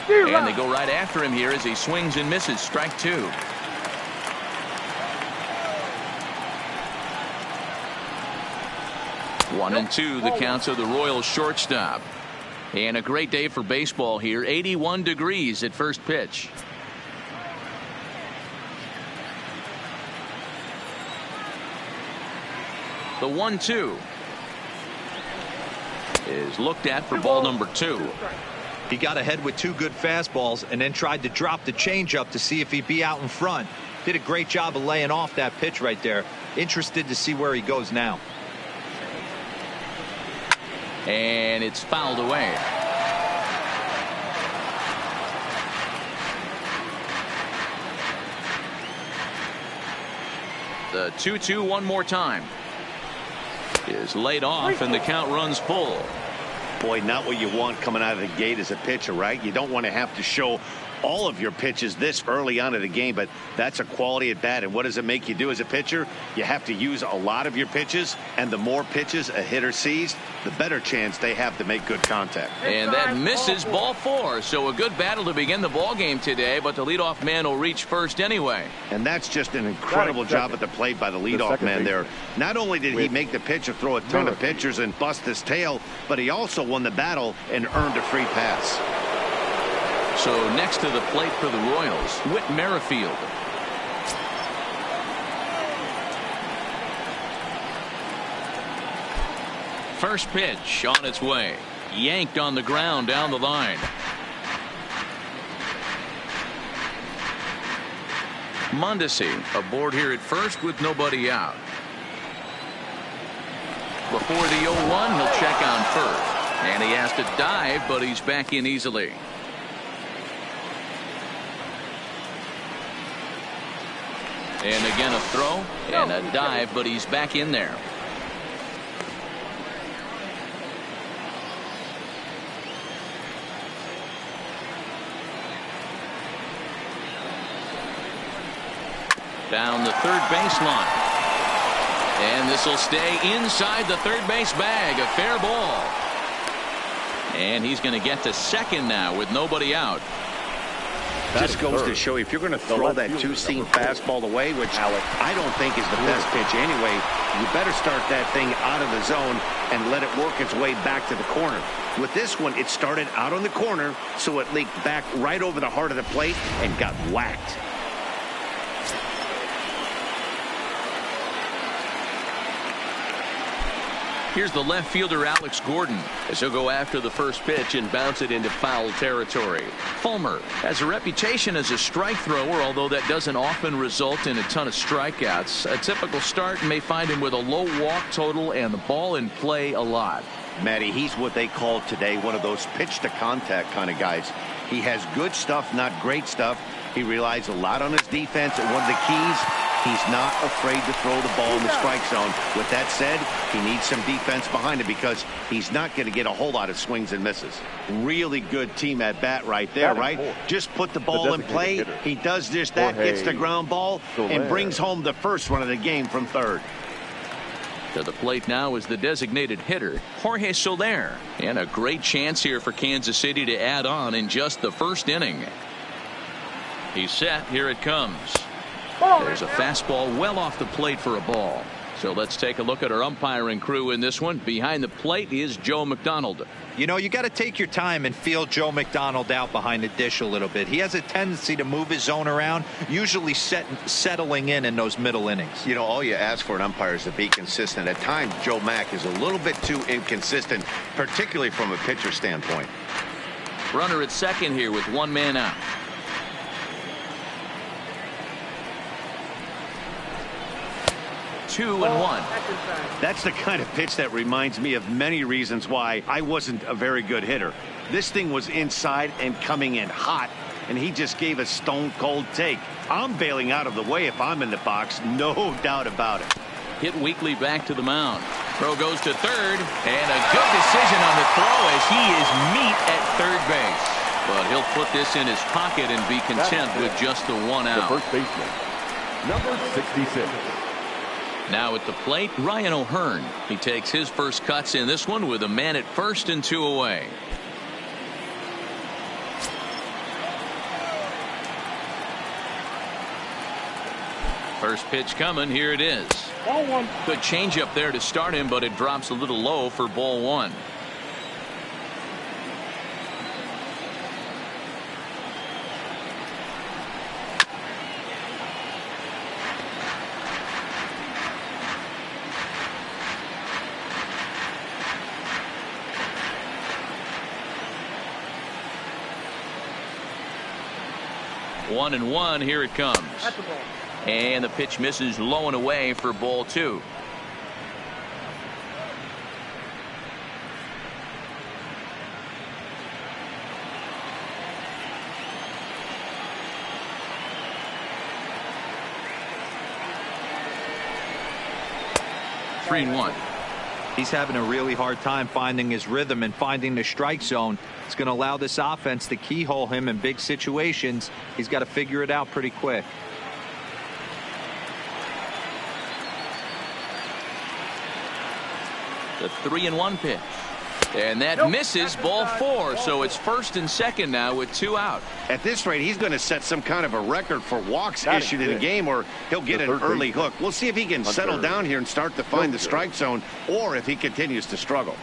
And they go right after him here as he swings and misses. Strike two. One and two, the counts of the Royals shortstop. And a great day for baseball here. 81 degrees at first pitch. The 1-2 is looked at for ball number two. He got ahead with two good fastballs and then tried to drop the changeup to see if he'd be out in front. Did a great job of laying off that pitch right there. Interested to see where he goes now. And it's fouled away. The 2-2 one more time is laid off, and the count runs full. Boy, not what you want coming out of the gate as a pitcher, right? You don't want to have to show all of your pitches this early on in the game, but that's a quality at bat. And what does it make you do as a pitcher? You have to use a lot of your pitches, and the more pitches a hitter sees, the better chance they have to make good contact. And that misses ball four. So a good battle to begin the ball game today, but the leadoff man will reach first anyway. And that's just an incredible job at the plate by the leadoff man there. Not only did he make the pitcher throw a ton of pitchers and bust his tail, but he also won the battle and earned a free pass. So next to the plate for the Royals, Whit Merrifield. First pitch on its way. Yanked on the ground down the line. Mondesi aboard here at first with nobody out. Before the 0-1, he'll check on first. And he has to dive, but he's back in easily. And again a throw and a dive, but he's back in there. Down the third baseline. And this will stay inside the third base bag. A fair ball. And he's going to get to second now with nobody out. Just goes to show you, if you're going to throw that two-seam fastball away, which I don't think is the best pitch anyway, you better start that thing out of the zone and let it work its way back to the corner. With this one, it started out on the corner, so it leaked back right over the heart of the plate and got whacked. Here's the left fielder, Alex Gordon, as he'll go after the first pitch and bounce it into foul territory. Fulmer has a reputation as a strike thrower, although that doesn't often result in a ton of strikeouts. A typical start may find him with a low walk total and the ball in play a lot. Matty, he's what they call today one of those pitch to contact kind of guys. He has good stuff, not great stuff. He relies a lot on his defense, and one of the keys, he's not afraid to throw the ball in the strike zone. With that said, he needs some defense behind him because he's not going to get a whole lot of swings and misses. Really good team at bat right there, right? Just put the ball in play. He does just that, gets the ground ball, and brings home the first run of the game from third. To the plate now is the designated hitter, Jorge Soler. And a great chance here for Kansas City to add on in just the first inning. He's set. Here it comes. There's a fastball well off the plate for a ball. So let's take a look at our umpiring crew in this one. Behind the plate is Joe McDonald. You know, you got to take your time and feel Joe McDonald out behind the dish a little bit. He has a tendency to move his zone around, usually settling in those middle innings. You know, all you ask for an umpire is to be consistent. At times, Joe Mack is a little bit too inconsistent, particularly from a pitcher standpoint. Runner at second here with one man out. 2-1. That's the kind of pitch that reminds me of many reasons why I wasn't a very good hitter. This thing was inside and coming in hot, and he just gave a stone-cold take. I'm bailing out of the way if I'm in the box, no doubt about it. Hit Weekly back to the mound. Throw goes to third, and a good decision on the throw as he is meat at third base. But he'll put this in his pocket and be content with just the one out. The first baseman, number 66. Now at the plate, Ryan O'Hearn. He takes his first cuts in this one with a man at first and 2 away. First pitch coming. Here it is. Ball one. Good changeup there to start him, but it drops a little low for ball one. One and one. Here it comes. And the pitch misses low and away for ball two. Three and one. He's having a really hard time finding his rhythm and finding the strike zone. It's going to allow this offense to keyhole him in big situations. He's got to figure it out pretty quick. The 3-1 pitch. And that misses ball four. So it's first and second now with 2 out. At this rate, he's going to set some kind of a record for walks issued in a game, or he'll get an early hook. We'll see if he can settle down here and start to find the strike zone, or if he continues to struggle.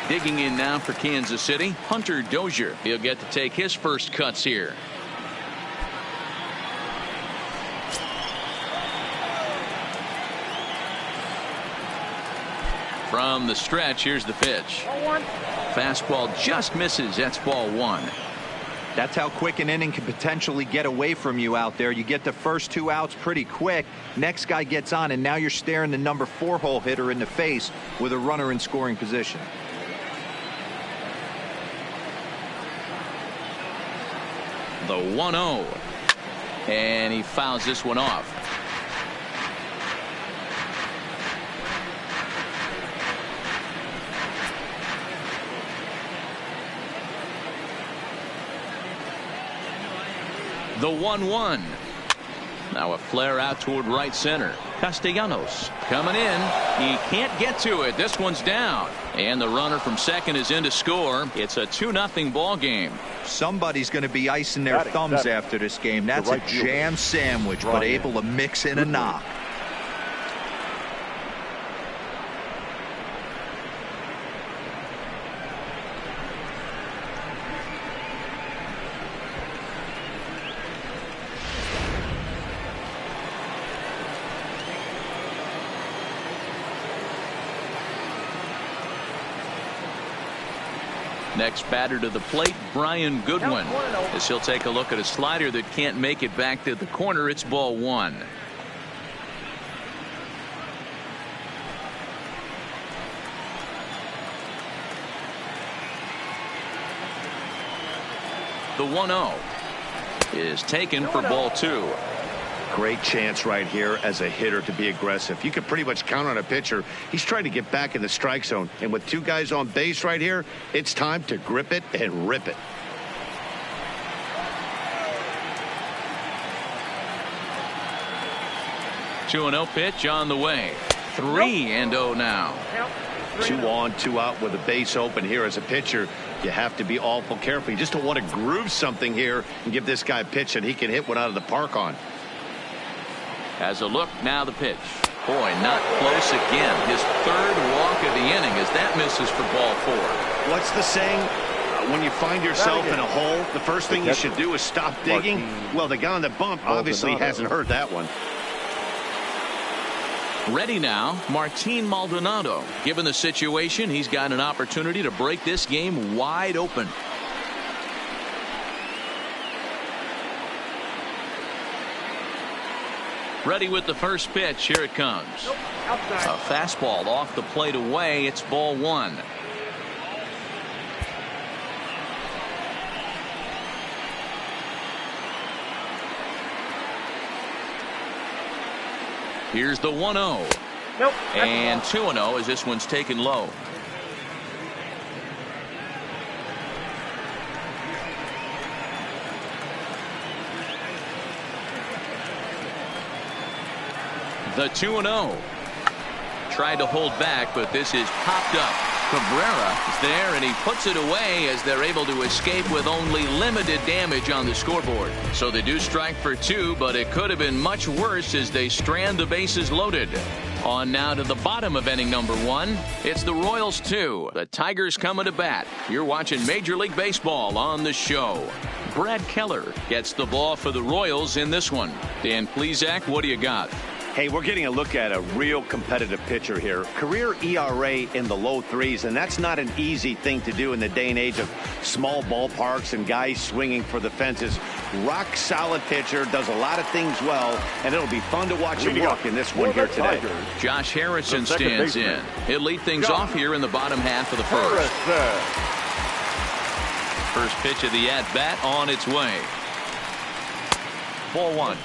Digging in now for Kansas City, Hunter Dozier. He'll get to take his first cuts here. From the stretch, here's the pitch. Fastball just misses. That's ball one. That's how quick an inning can potentially get away from you out there. You get the first 2 outs pretty quick. Next guy gets on, and now you're staring the number 4 hole hitter in the face with a runner in scoring position. The 1-0. And he fouls this one off. The 1-1. Now a flare out toward right center. Castellanos coming in. He can't get to it. This one's down. And the runner from second is in to score. It's a 2-0 ball game. Somebody's going to be icing their thumbs after this game. That's a jam sandwich, but able to mix in a knock. Next batter to the plate, Brian Goodwin. As he'll take a look at a slider that can't make it back to the corner. It's ball one. The 1-0 is taken for ball two. Great chance right here as a hitter to be aggressive. You can pretty much count on a pitcher. He's trying to get back in the strike zone. And with two guys on base right here, it's time to grip it and rip it. Two 2-0 pitch on the way. 3-0 now. 2 on, 2 out with a base open here as a pitcher. You have to be awful careful. You just don't want to groove something here and give this guy a pitch that he can hit one out of the park on. Has a look, now the pitch. Boy, not close again. His third walk of the inning as that misses for ball four. What's the saying? When you find yourself in a hole, the first thing you should do is stop digging. Well, the guy on the bump obviously hasn't heard that one. Ready now, Martin Maldonado. Given the situation, he's got an opportunity to break this game wide open. Ready with the first pitch. Here it comes. A fastball off the plate away. It's ball one. Here's the 1-0. And 2-0 as this one's taken low. The 2-0. Tried to hold back, but this is popped up. Cabrera is there, and he puts it away as they're able to escape with only limited damage on the scoreboard. So they do strike for two, but it could have been much worse as they strand the bases loaded. On now to the bottom of inning number one. It's the Royals 2. The Tigers coming to bat. You're watching Major League Baseball on the show. Brad Keller gets the ball for the Royals in this one. Dan Plesac, what do you got? Hey, we're getting a look at a real competitive pitcher here. Career ERA in the low threes, and that's not an easy thing to do in the day and age of small ballparks and guys swinging for the fences. Rock solid pitcher, does a lot of things well, and it'll be fun to watch him work in this one here today. Josh Harrison stands in. He'll lead things off here in the bottom half of the first. First pitch of the at-bat on its way. Ball one.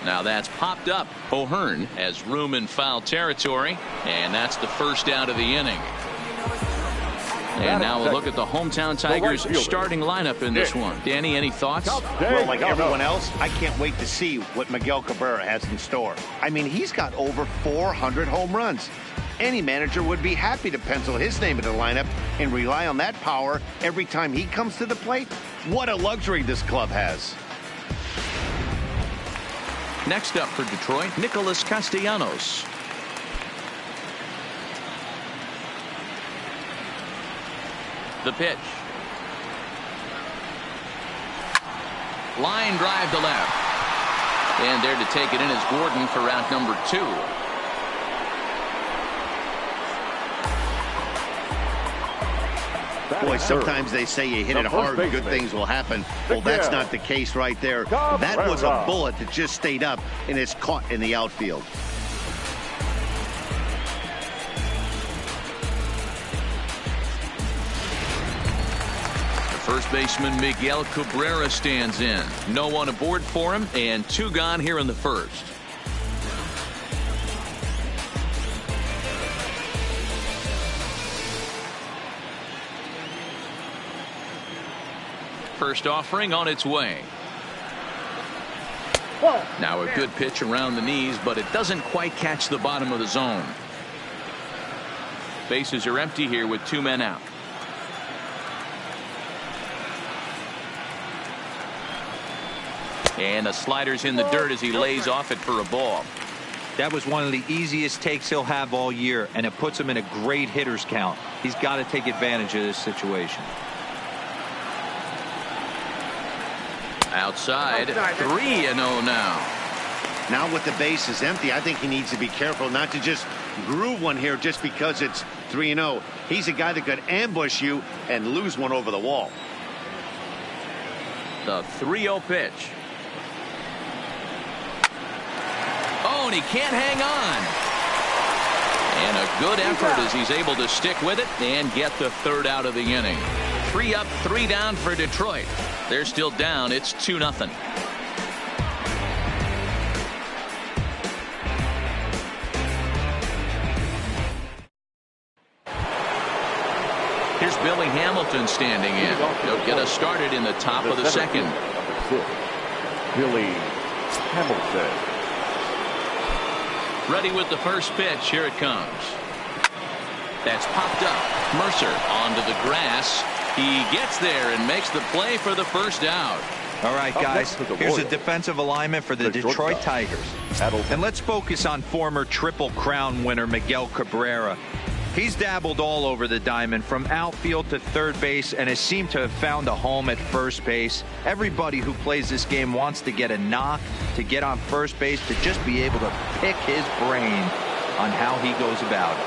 Now that's popped up. O'Hearn has room in foul territory, and that's the first out of the inning. And now we'll look at the hometown Tigers starting lineup in this one. Danny, any thoughts? Well, like everyone else, I can't wait to see what Miguel Cabrera has in store. I mean, he's got over 400 home runs. Any manager would be happy to pencil his name in the lineup and rely on that power every time he comes to the plate. What a luxury this club has. Next up for Detroit, Nicholas Castellanos. The pitch. Line drive to left. And there to take it in is Gordon for round number 2. Boy, sometimes they say you hit it hard and good things will happen. Well, that's not the case right there. That was a bullet that just stayed up and is caught in the outfield. First baseman Miguel Cabrera stands in. No one aboard for him, and 2 gone here in the first. First offering on its way. Now a good pitch around the knees, but it doesn't quite catch the bottom of the zone. Bases are empty here with 2 men out. And the slider's in the dirt as he lays off it for a ball. That was one of the easiest takes he'll have all year, and it puts him in a great hitter's count. He's got to take advantage of this situation. Outside 3-0 now. Now with the bases empty, I think he needs to be careful not to just groove one here just because it's 3-0. He's a guy that could ambush you and lose one over the wall. The 3-0 pitch. Oh, and he can't hang on. And a good effort as he's able to stick with it and get the third out of the inning. 3 up, 3 down for Detroit. They're still down. It's 2-0. Here's Billy Hamilton standing in. He'll get us started in the top of the second. Billy Hamilton. Ready with the first pitch. Here it comes. That's popped up. Mercer onto the grass. He gets there and makes the play for the first out. All right, guys, here's a defensive alignment for the Detroit Tigers. And let's focus on former Triple Crown winner Miguel Cabrera. He's dabbled all over the diamond from outfield to third base and has seemed to have found a home at first base. Everybody who plays this game wants to get a knock, to get on first base, to just be able to pick his brain on how he goes about it.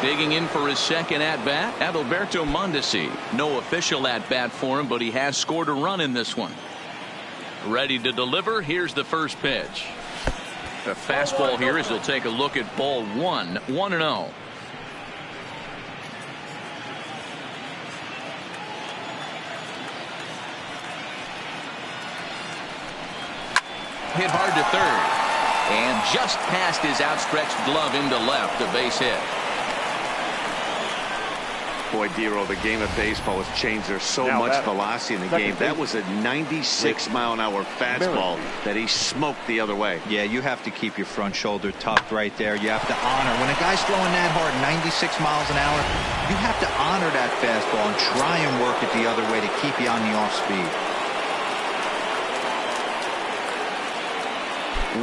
Digging in for his second at-bat, Adalberto Mondesi. No official at-bat for him, but he has scored a run in this one. Ready to deliver. Here's the first pitch. The fastball here as he'll take a look at ball 1, 1-0. Hit hard to third. And just past his outstretched glove into left, a base hit. Boy, Dero, the game of baseball has changed. There's so much velocity in the game. That was a 96-mile-an-hour fastball that he smoked the other way. Yeah, you have to keep your front shoulder tucked right there. You have to honor. When a guy's throwing that hard, 96 miles an hour, you have to honor that fastball and try and work it the other way to keep you on the off speed.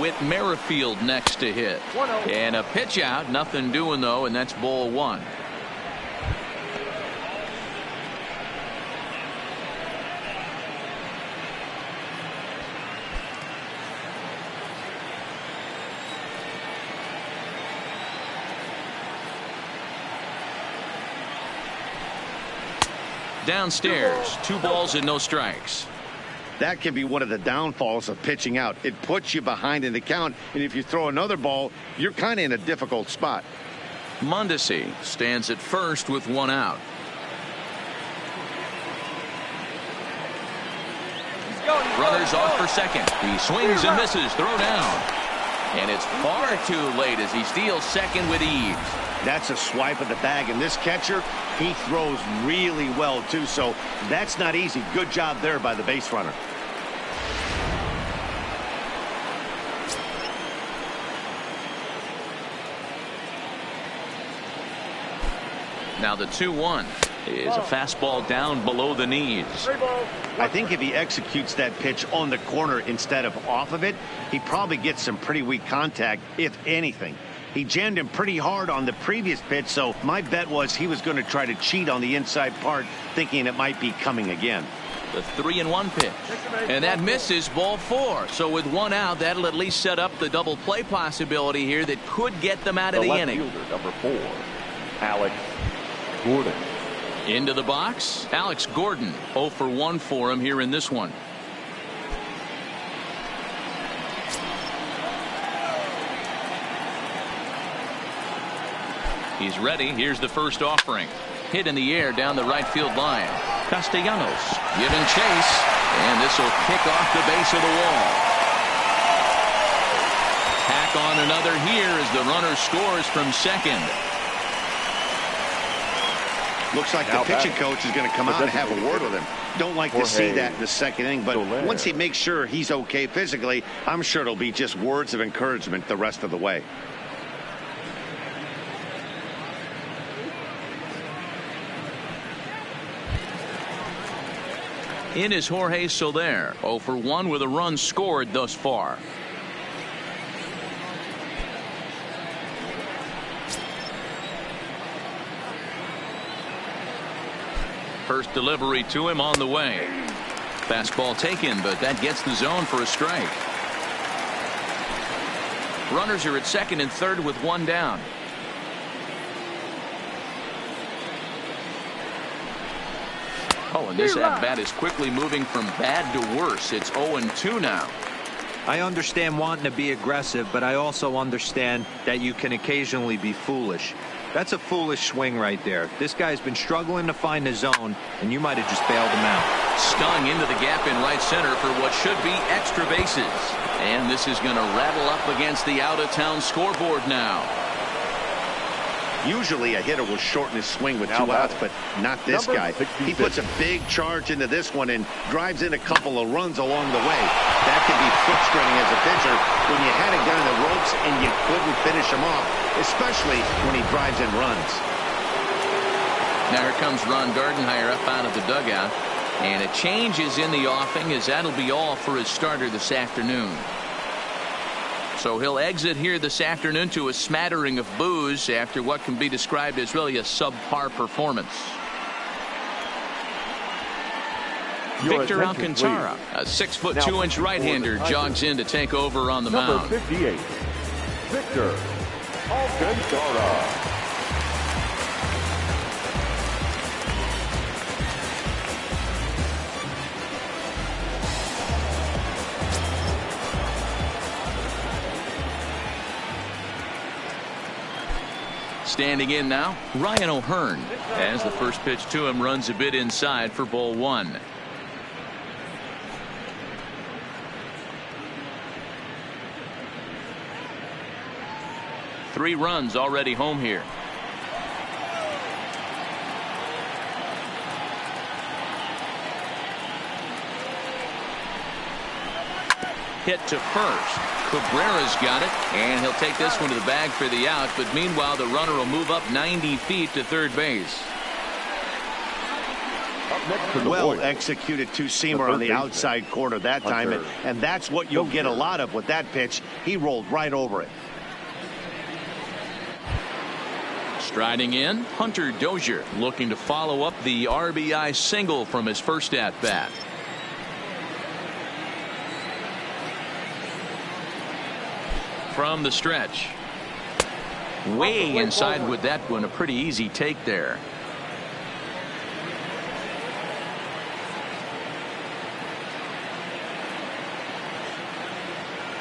Whit Merrifield next to hit. And a pitch out. Nothing doing, though, and that's ball 1. Downstairs, 2 balls and no strikes. That can be one of the downfalls of pitching out. It puts you behind in the count, and if you throw another ball, you're kind of in a difficult spot. Mondesi stands at first with 1 out. Runners off for second. He swings and misses. Throw down. And it's far too late as he steals second with ease. That's a swipe of the bag, and this catcher, he throws really well too, so that's not easy. Good job there by the base runner. Now the 2-1 is a fastball down below the knees. I think if he executes that pitch on the corner instead of off of it, he probably gets some pretty weak contact, if anything. He jammed him pretty hard on the previous pitch, so my bet was he was going to try to cheat on the inside part, thinking it might be coming again. The 3-1 pitch. And that misses ball 4. So with 1 out, that'll at least set up the double play possibility here that could get them out of the inning. Fielder, number 4, Alex Gordon. Into the box, Alex Gordon. 0 for 1 for him here in this one. He's ready. Here's the first offering. Hit in the air down the right field line. Castellanos giving chase, and this will kick off the base of the wall. Tack on another here as the runner scores from second. Looks like the pitching coach is going to come out and have a word with him. Don't like to see that in the second inning, but once he makes sure he's okay physically, I'm sure it'll be just words of encouragement the rest of the way. In is Jorge Soler, 0 for 1 with a run scored thus far. First delivery to him on the way. Fastball taken, but that gets the zone for a strike. Runners are at second and third with one down. Oh, and this at-bat is quickly moving from bad to worse. It's 0-2 now. I understand wanting to be aggressive, but I also understand that you can occasionally be foolish. That's a foolish swing right there. This guy's been struggling to find the zone, and you might have just bailed him out. Stung into the gap in right center for what should be extra bases. And this is going to rattle up against the out-of-town scoreboard now. Usually a hitter will shorten his swing with 2 outs, but not this guy. 66. He puts a big charge into this one and drives in a couple of runs along the way. That can be frustrating as a pitcher when you had a guy in the ropes and you couldn't finish him off, especially when he drives in runs. Now here comes Ron Gardenhire up out of the dugout. And a change is in the offing, as that'll be all for his starter this afternoon. So he'll exit here this afternoon to a smattering of boos after what can be described as really a subpar performance. Victor Alcantara, a 6'2" right-hander, jogs in to take over on the mound. Number 58, Victor Alcantara. Standing in now, Ryan O'Hearn, as the first pitch to him runs a bit inside for ball 1. Three runs already home here. Hit to first. Cabrera's got it, and he'll take this one to the bag for the out, but meanwhile the runner will move up 90 feet to third base. Well executed two-seamer on the outside corner that time, and that's what you'll get a lot of with that pitch. He rolled right over it. Striding in, Hunter Dozier looking to follow up the RBI single from his first at-bat. From the stretch. Way inside with that one. A pretty easy take there.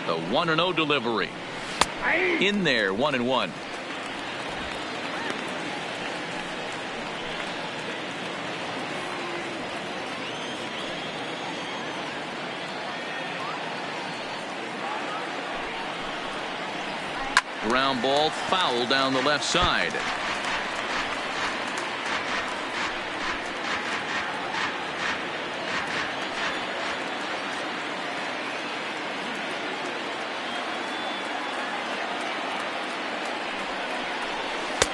The 1-0 delivery. In there, 1-1. Ground ball foul down the left side.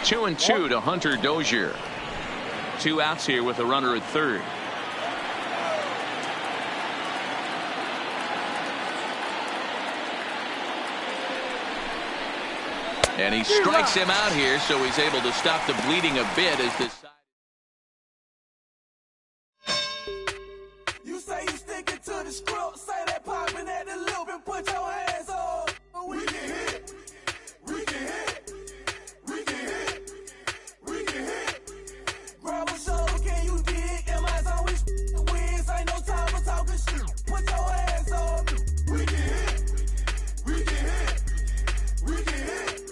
Two and two to Hunter Dozier. 2 outs here with a runner at third. And he strikes him out here, so he's able to stop the bleeding a bit as this. You say you sticking to the script, say that popping at the loop and put your hands up. We can hit, we can hit, we can hit, we can hit. Grab a shoulder, can you dig? Am I always wins? Ain't no time for talking shit. Put your hands up. We can hit, we can hit, we can hit.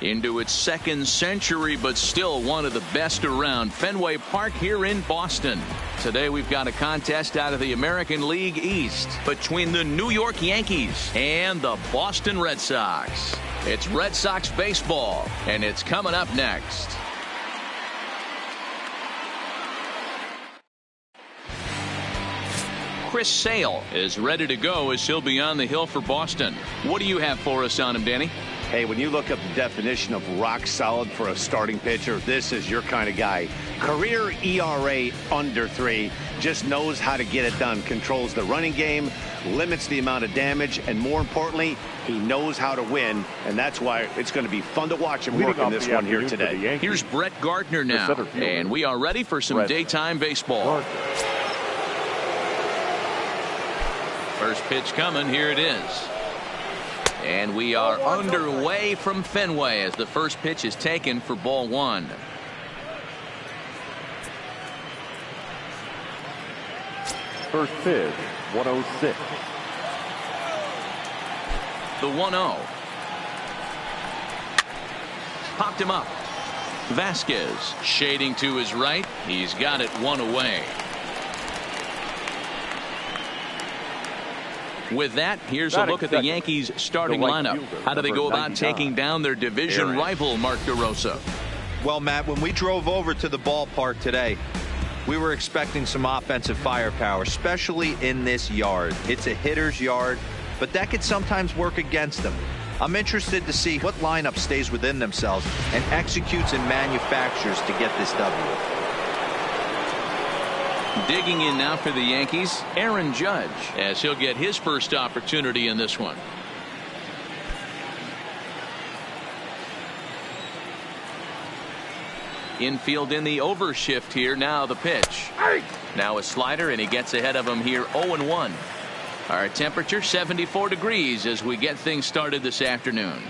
into its second century, but still one of the best around. Fenway Park here in Boston. Today we've got a contest out of the American League East between the New York Yankees and the Boston Red Sox. It's Red Sox baseball, and it's coming up next. Chris Sale is ready to go as he'll be on the hill for Boston. What do you have for us on him, Danny? Hey, when you look up the definition of rock solid for a starting pitcher, this is your kind of guy. Career ERA under 3, just knows how to get it done, controls the running game, limits the amount of damage, and more importantly, he knows how to win, and that's why it's going to be fun to watch him work in this one here today. Here's Brett Gardner now, and we are ready for some daytime baseball. First pitch coming, here it is. And we are underway from Fenway as the first pitch is taken for ball 1. First pitch, 106. The 1-0. Popped him up. Vasquez shading to his right. He's got it one away. With that, here's a look at the Yankees starting lineup. How do they go about taking down their division rival, Mark DeRosa? Well, Matt, when we drove over to the ballpark today, we were expecting some offensive firepower, especially in this yard. It's a hitter's yard, but that could sometimes work against them. I'm interested to see what lineup stays within themselves and executes and manufactures to get this W. Digging in now for the Yankees, Aaron Judge, as he'll get his first opportunity in this one. Infield in the overshift here. Now the pitch. Now a slider, and he gets ahead of him here. 0-1. Our temperature 74 degrees as we get things started this afternoon.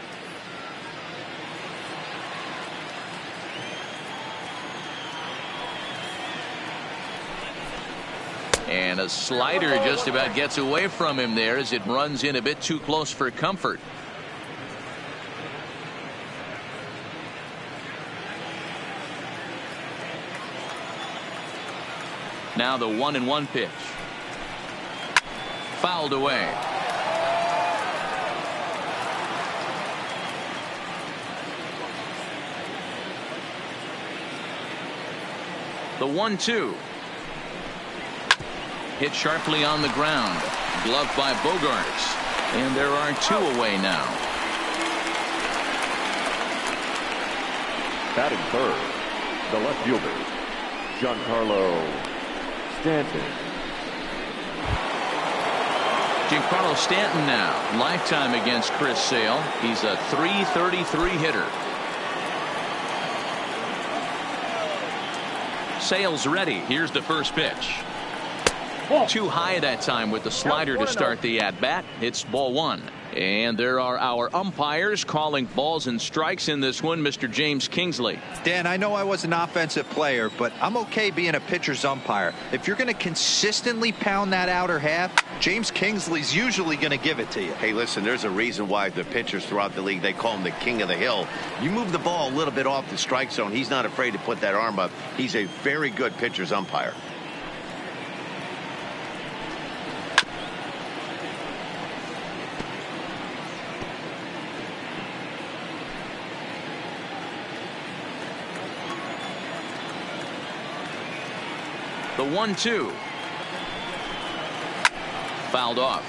And a slider just about gets away from him there as it runs in a bit too close for comfort. Now the 1-1 pitch. Fouled away. The 1-2. Hit sharply on the ground. Gloved by Bogarts. And there are 2 away now. Batting third, the left fielder, Giancarlo Stanton. Giancarlo Stanton now. Lifetime against Chris Sale. He's a .333 hitter. Sale's ready. Here's the first pitch. Too high that time with the slider to start the at-bat. It's ball 1. And there are our umpires calling balls and strikes in this one. Mr. James Kingsley. Dan, I know I was an offensive player, but I'm okay being a pitcher's umpire. If you're going to consistently pound that outer half, James Kingsley's usually going to give it to you. Hey, listen, there's a reason why the pitchers throughout the league, they call him the king of the hill. You move the ball a little bit off the strike zone, he's not afraid to put that arm up. He's a very good pitcher's umpire. The 1-2. Fouled off.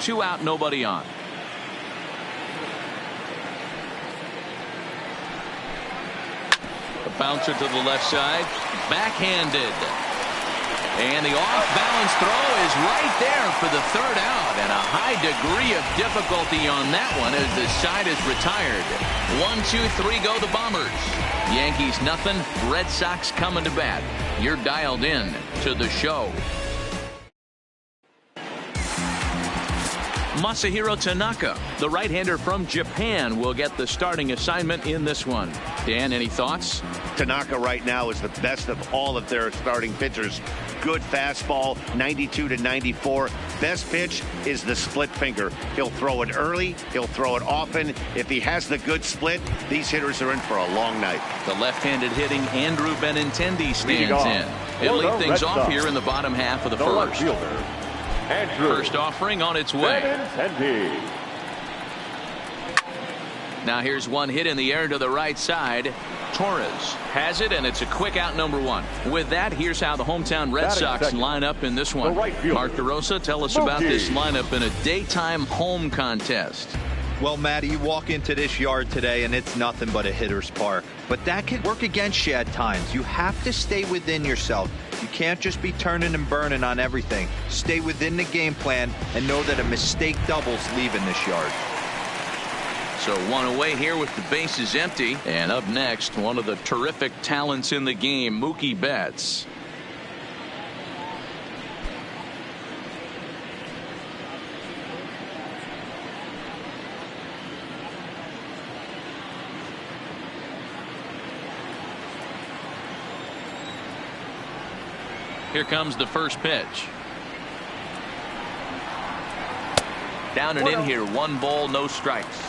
Two out, nobody on. The bouncer to the left side. Backhanded. And the off-balance throw is right there for the third out. And a high degree of difficulty on that one as the side is retired. 1, 2, 3 go the Bombers. Yankees nothing. Red Sox coming to bat. You're dialed in to the show. Masahiro Tanaka, the right-hander from Japan, will get the starting assignment in this one. Dan, any thoughts? Tanaka right now is the best of all of their starting pitchers. Good fastball, 92 to 94. Best pitch is the split finger. He'll throw it early. He'll throw it often. If he has the good split, these hitters are in for a long night. The left-handed hitting Andrew Benintendi stands in. He'll lead things off here in the bottom half of the first. First offering on its way. Now here's one hit in the air to the right side. Torres has it, and it's a quick out, number one. With that, here's how the hometown Red Sox line up in this one. Mark DeRosa, tell us about this lineup in a daytime home contest. Well, Matty, you walk into this yard today and it's nothing but a hitter's park. But that can work against you at times. You have to stay within yourself. You can't just be turning and burning on everything. Stay within the game plan and know that a mistake doubles leaving this yard. So one away here with the bases empty. And up next, one of the terrific talents in the game, Mookie Betts. Here comes the first pitch. Down and in here, 1 ball, no strikes.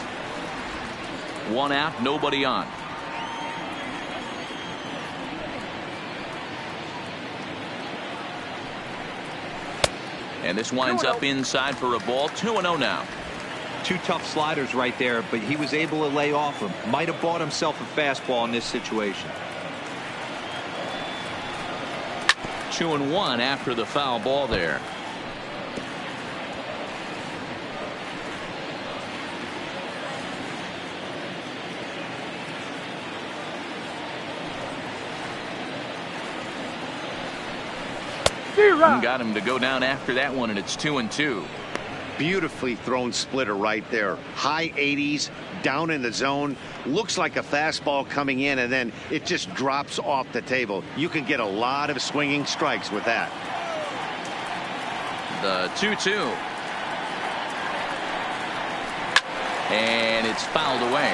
1 out, nobody on. And this winds up inside for a ball. 2-0 now. 2 tough sliders right there, but he was able to lay off them. Might have bought himself a fastball in this situation. 2-1 after the foul ball there. Got him to go down after that one, and it's 2-2. Beautifully thrown splitter right there. High 80s, down in the zone. Looks like a fastball coming in, and then it just drops off the table. You can get a lot of swinging strikes with that. The 2-2. And it's fouled away.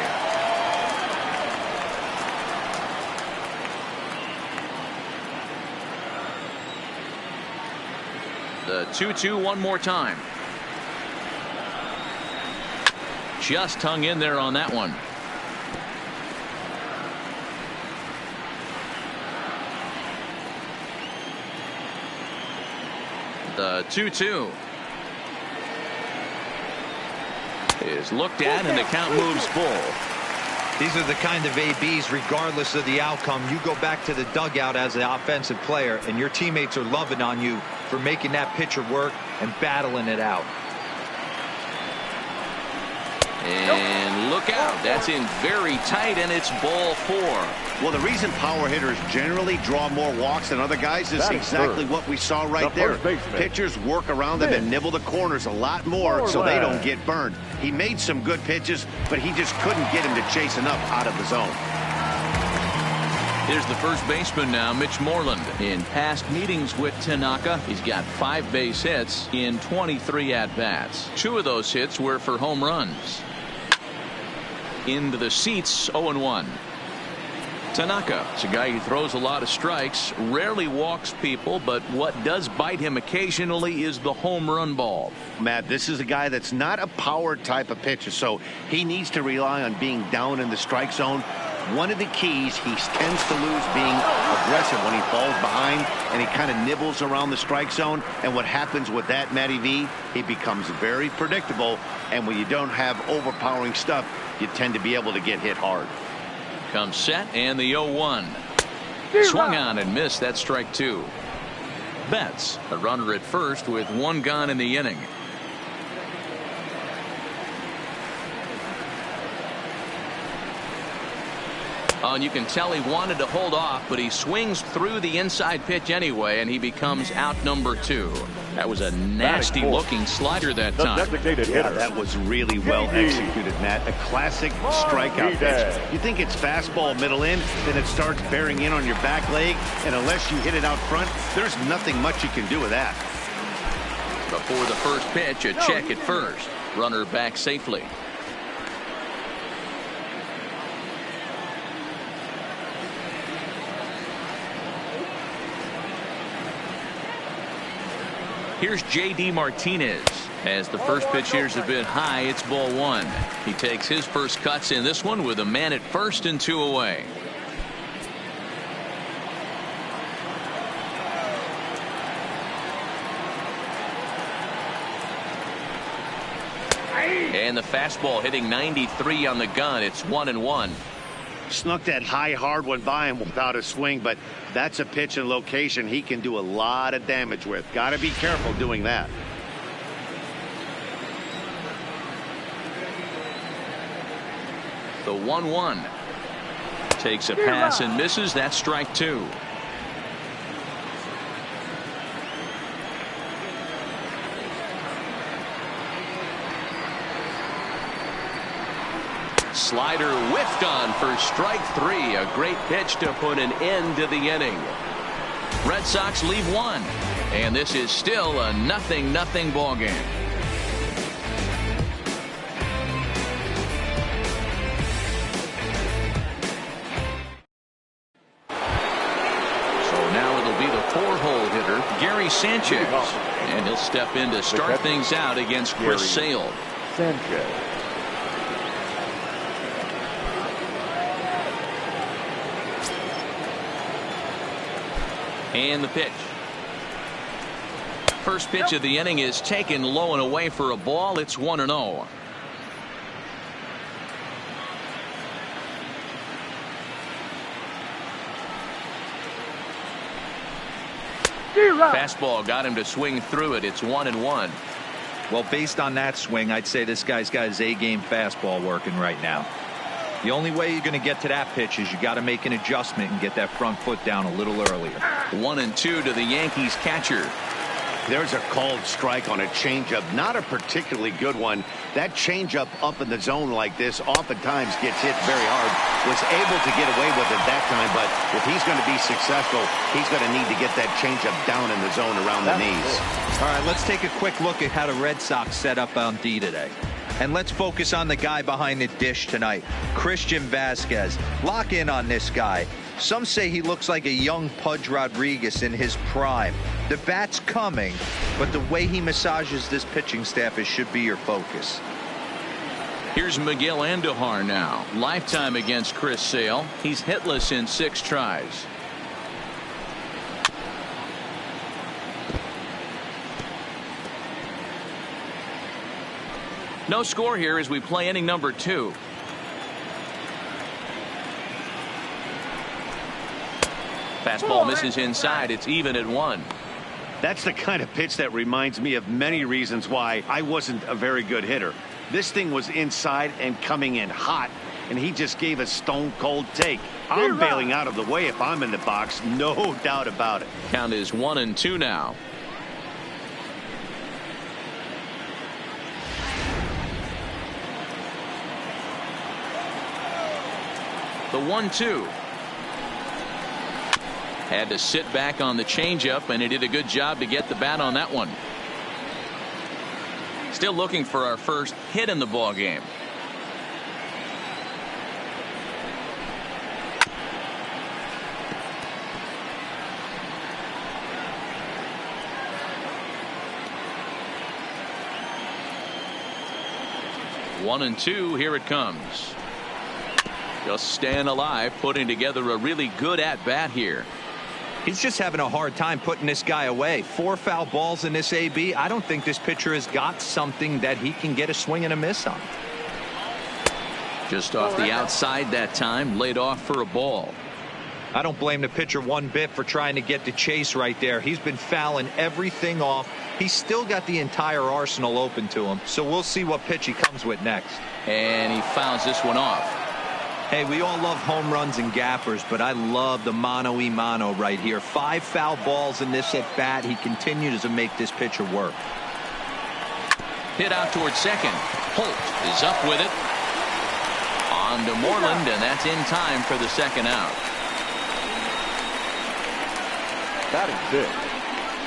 The 2-2 one more time. Just hung in there on that one. The 2-2 is looked at, and the count moves full. These are the kind of ABs, regardless of the outcome. You go back to the dugout as an offensive player, and your teammates are loving on you for making that pitcher work and battling it out. And look out. That's in very tight, and it's ball 4. Well, the reason power hitters generally draw more walks than other guys is exactly what we saw right there. Pitchers work around them and nibble the corners a lot more so they don't get burned. He made some good pitches, but he just couldn't get him to chase enough out of the zone. Here's the first baseman now, Mitch Moreland. In past meetings with Tanaka, he's got 5 base hits in 23 at-bats. 2 of those hits were for home runs. Into the seats, 0-1. Tanaka is a guy who throws a lot of strikes, rarely walks people, but what does bite him occasionally is the home run ball. Matt, this is a guy that's not a power type of pitcher, so he needs to rely on being down in the strike zone. One of the keys, he tends to lose being aggressive when he falls behind, and he kind of nibbles around the strike zone. And what happens with that, Matty V, he becomes very predictable, and when you don't have overpowering stuff, you tend to be able to get hit hard. Comes set, and the 0-1. Swung on and missed. That strike 2. Betts, a runner at first with 1 gone in the inning. Oh, and you can tell he wanted to hold off, but he swings through the inside pitch anyway, and he becomes out number 2. That was a nasty looking slider that time. Yeah, that was really well executed, Matt. A classic strikeout pitch. You think it's fastball middle in, then it starts bearing in on your back leg, and unless you hit it out front, there's nothing much you can do with that. Before the first pitch, a check at first. Runner back safely. Here's J.D. Martinez. As the first pitch here is a bit high, it's ball one. He takes his first cuts in this one with a man at first and 2 away. And the fastball hitting 93 on the gun. It's 1-1. Snuck that high hard one by him without a swing, but that's a pitch and location he can do a lot of damage with. Got to be careful doing that. The 1-1 takes a pass and misses. That's strike 2. Slider whiffed on for strike 3. A great pitch to put an end to the inning. Red Sox leave 1, and this is still a 0-0 ball game. So now it'll be the 4-hole hitter, Gary Sanchez, and he'll step in to start things out against Chris Sale. Sanchez. And the pitch. First pitch of the inning is taken low and away for a ball. It's 1-0. Fastball got him to swing through it. It's 1-1. Well, based on that swing, I'd say this guy's got his A-game fastball working right now. The only way you're going to get to that pitch is you got to make an adjustment and get that front foot down a little earlier. 1-2 to the Yankees catcher. There's a called strike on a changeup, not a particularly good one. That changeup up in the zone like this oftentimes gets hit very hard. Was able to get away with it that time, but if he's going to be successful, he's going to need to get that changeup down in the zone around the knees. All right, let's take a quick look at how the Red Sox set up on D today. And let's focus on the guy behind the dish tonight, Christian Vasquez. Lock in on this guy. Some say he looks like a young Pudge Rodriguez in his prime. The bat's coming, but the way he massages this pitching staff, it should be your focus. Here's Miguel Andujar now. Lifetime against Chris Sale. He's hitless in 6 tries. No score here as we play inning number 2. Fastball misses inside. It's even at 1. That's the kind of pitch that reminds me of many reasons why I wasn't a very good hitter. This thing was inside and coming in hot, and he just gave a stone cold take. I'm bailing out of the way if I'm in the box, no doubt about it. Count is 1-2 now. The 1-2. Had to sit back on the changeup, and he did a good job to get the bat on that one. Still looking for our first hit in the ball game. One and two. Here it comes. Just staying alive, putting together a really good at bat here. He's just having a hard time putting this guy away. 4 foul balls in this AB. I don't think this pitcher has got something that he can get a swing and a miss on. Just off the outside that time, laid off for a ball. I don't blame the pitcher one bit for trying to get the chase right there. He's been fouling everything off. He's still got the entire arsenal open to him. So we'll see what pitch he comes with next. And he fouls this one off. Hey, we all love home runs and gappers, but I love the mano-y-mano right here. 5 foul balls in this at bat. He continues to make this pitcher work. Hit out towards second. Holt is up with it. On to Moreland, and that's in time for the second out. Batting 6,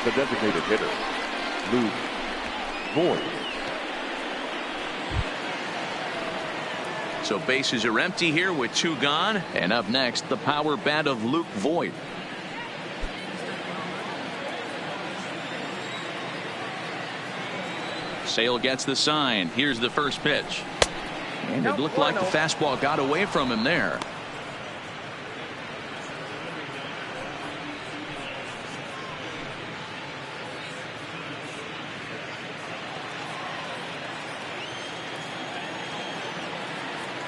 the designated hitter, Luke Voigt. So bases are empty here with 2 gone. And up next, the power bat of Luke Voigt. Sale gets the sign. Here's the first pitch. And it looked like the fastball got away from him there.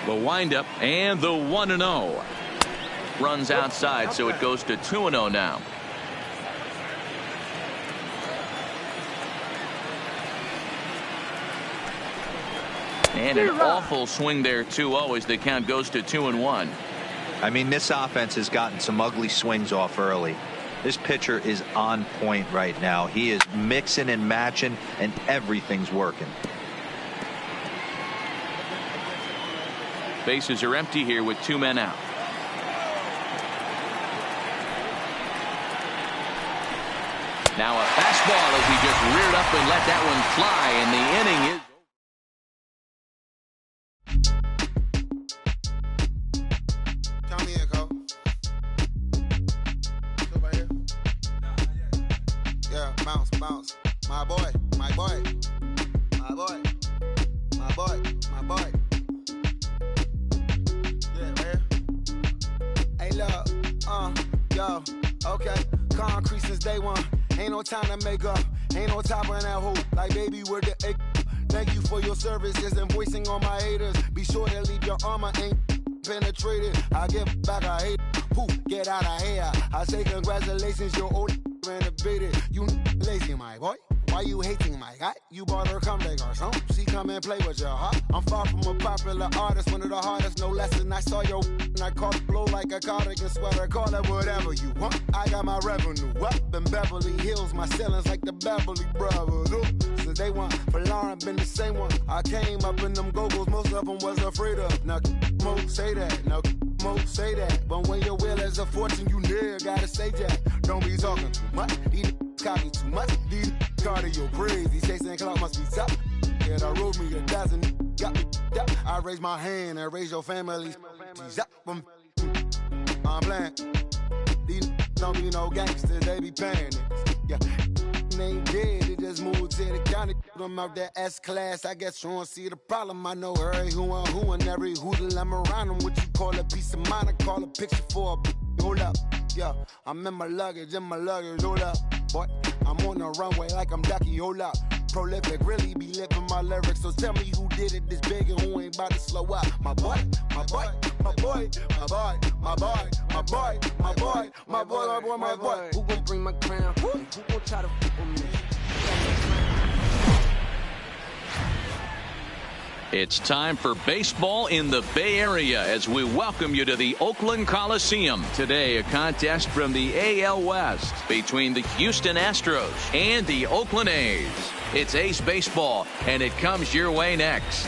The windup and the 1-0. Runs outside, so it goes to 2-0 now. And an awful swing there, 2-0, as the count goes to 2-1. I mean, this offense has gotten some ugly swings off early. This pitcher is on point right now. He is mixing and matching, and everything's working. Bases are empty here with 2 men out. Now a fastball as he just reared up and let that one fly, and the inning is. Count me in, Cole. Over here. Yeah, bounce, bounce. My boy, my boy, my boy, my boy, my boy. Look, yo, okay, concrete since day one. Ain't no time to make up, ain't no top on that hole. Like baby, we're the egg. Thank you for your services and voicing on my haters. Be sure to leave your armor ain't penetrated. I give back a hate. Who get out of here? I say congratulations, your old renovated. You lazy, my boy. Why you hating my guy? You bought her come like garçon. She come and play with your heart. I'm far from a popular artist, one of the hardest, no less than I saw your and I caught blow like a cardigan sweater. Call it whatever you want. I got my revenue up in Beverly Hills. My ceilings like the Beverly Brothers. Since they want for Lauren, been the same one. I came up in them go-go's, most of them was afraid of. Now, Mo say that. Now, Mo say that. But when your will is a fortune, you never gotta say that. Don't be talking too much. These copy too much. These cardio crazy. Chasing clout must be tough. Yeah, I wrote me a dozen. Got me up. I raise my hand and raise your family's. I'm playing. These don't be no gangsters. They be paying it. Yeah. They ain't dead. They just moved to the county. Them out that S-class. I guess you don't see the problem. I know every who and every hoodle I'm around them. What you call a piece of mind? I call a picture for a hold up. Yeah, I'm in my luggage, hold up. Boy, I'm on the runway like I'm Ducky, hold up. Prolific, really be living my lyrics. So tell me who did it this big and who ain't about to slow up. My boy, my boy, my boy, my boy, my boy, my boy, my boy, my boy, my boy, my boy. Who gon' bring my crown? Who gon' try to fuck with me? It's time for baseball in the Bay Area as we welcome you to the Oakland Coliseum. Today, a contest from the AL West between the Houston Astros and the Oakland A's. It's A's baseball, and it comes your way next.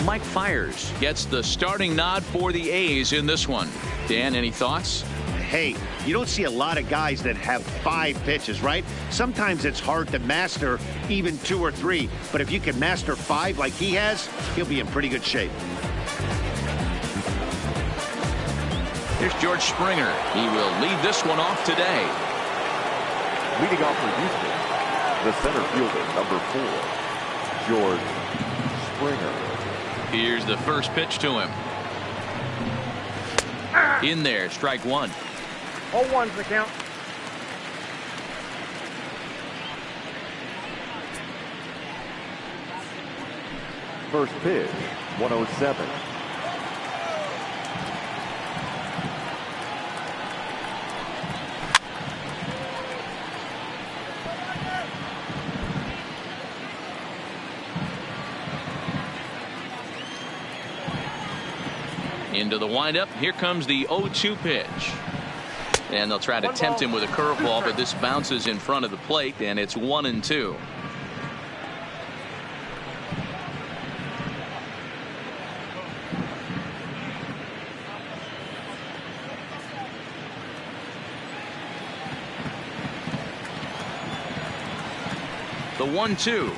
Mike Fiers gets the starting nod for the A's in this one. Dan, any thoughts? Hey, you don't see a lot of guys that have 5 pitches, right? Sometimes it's hard to master even 2 or 3. But if you can master 5 like he has, he'll be in pretty good shape. Here's George Springer. He will lead this one off today. Leading off for Houston, the center fielder, number 4, George Springer. Here's the first pitch to him. In there, strike one. 0-1's the count. First pitch, 107. Into the windup. Here comes the 0-2 pitch. And they'll try to tempt him with a curveball, but this bounces in front of the plate, and it's 1-2. The 1-2.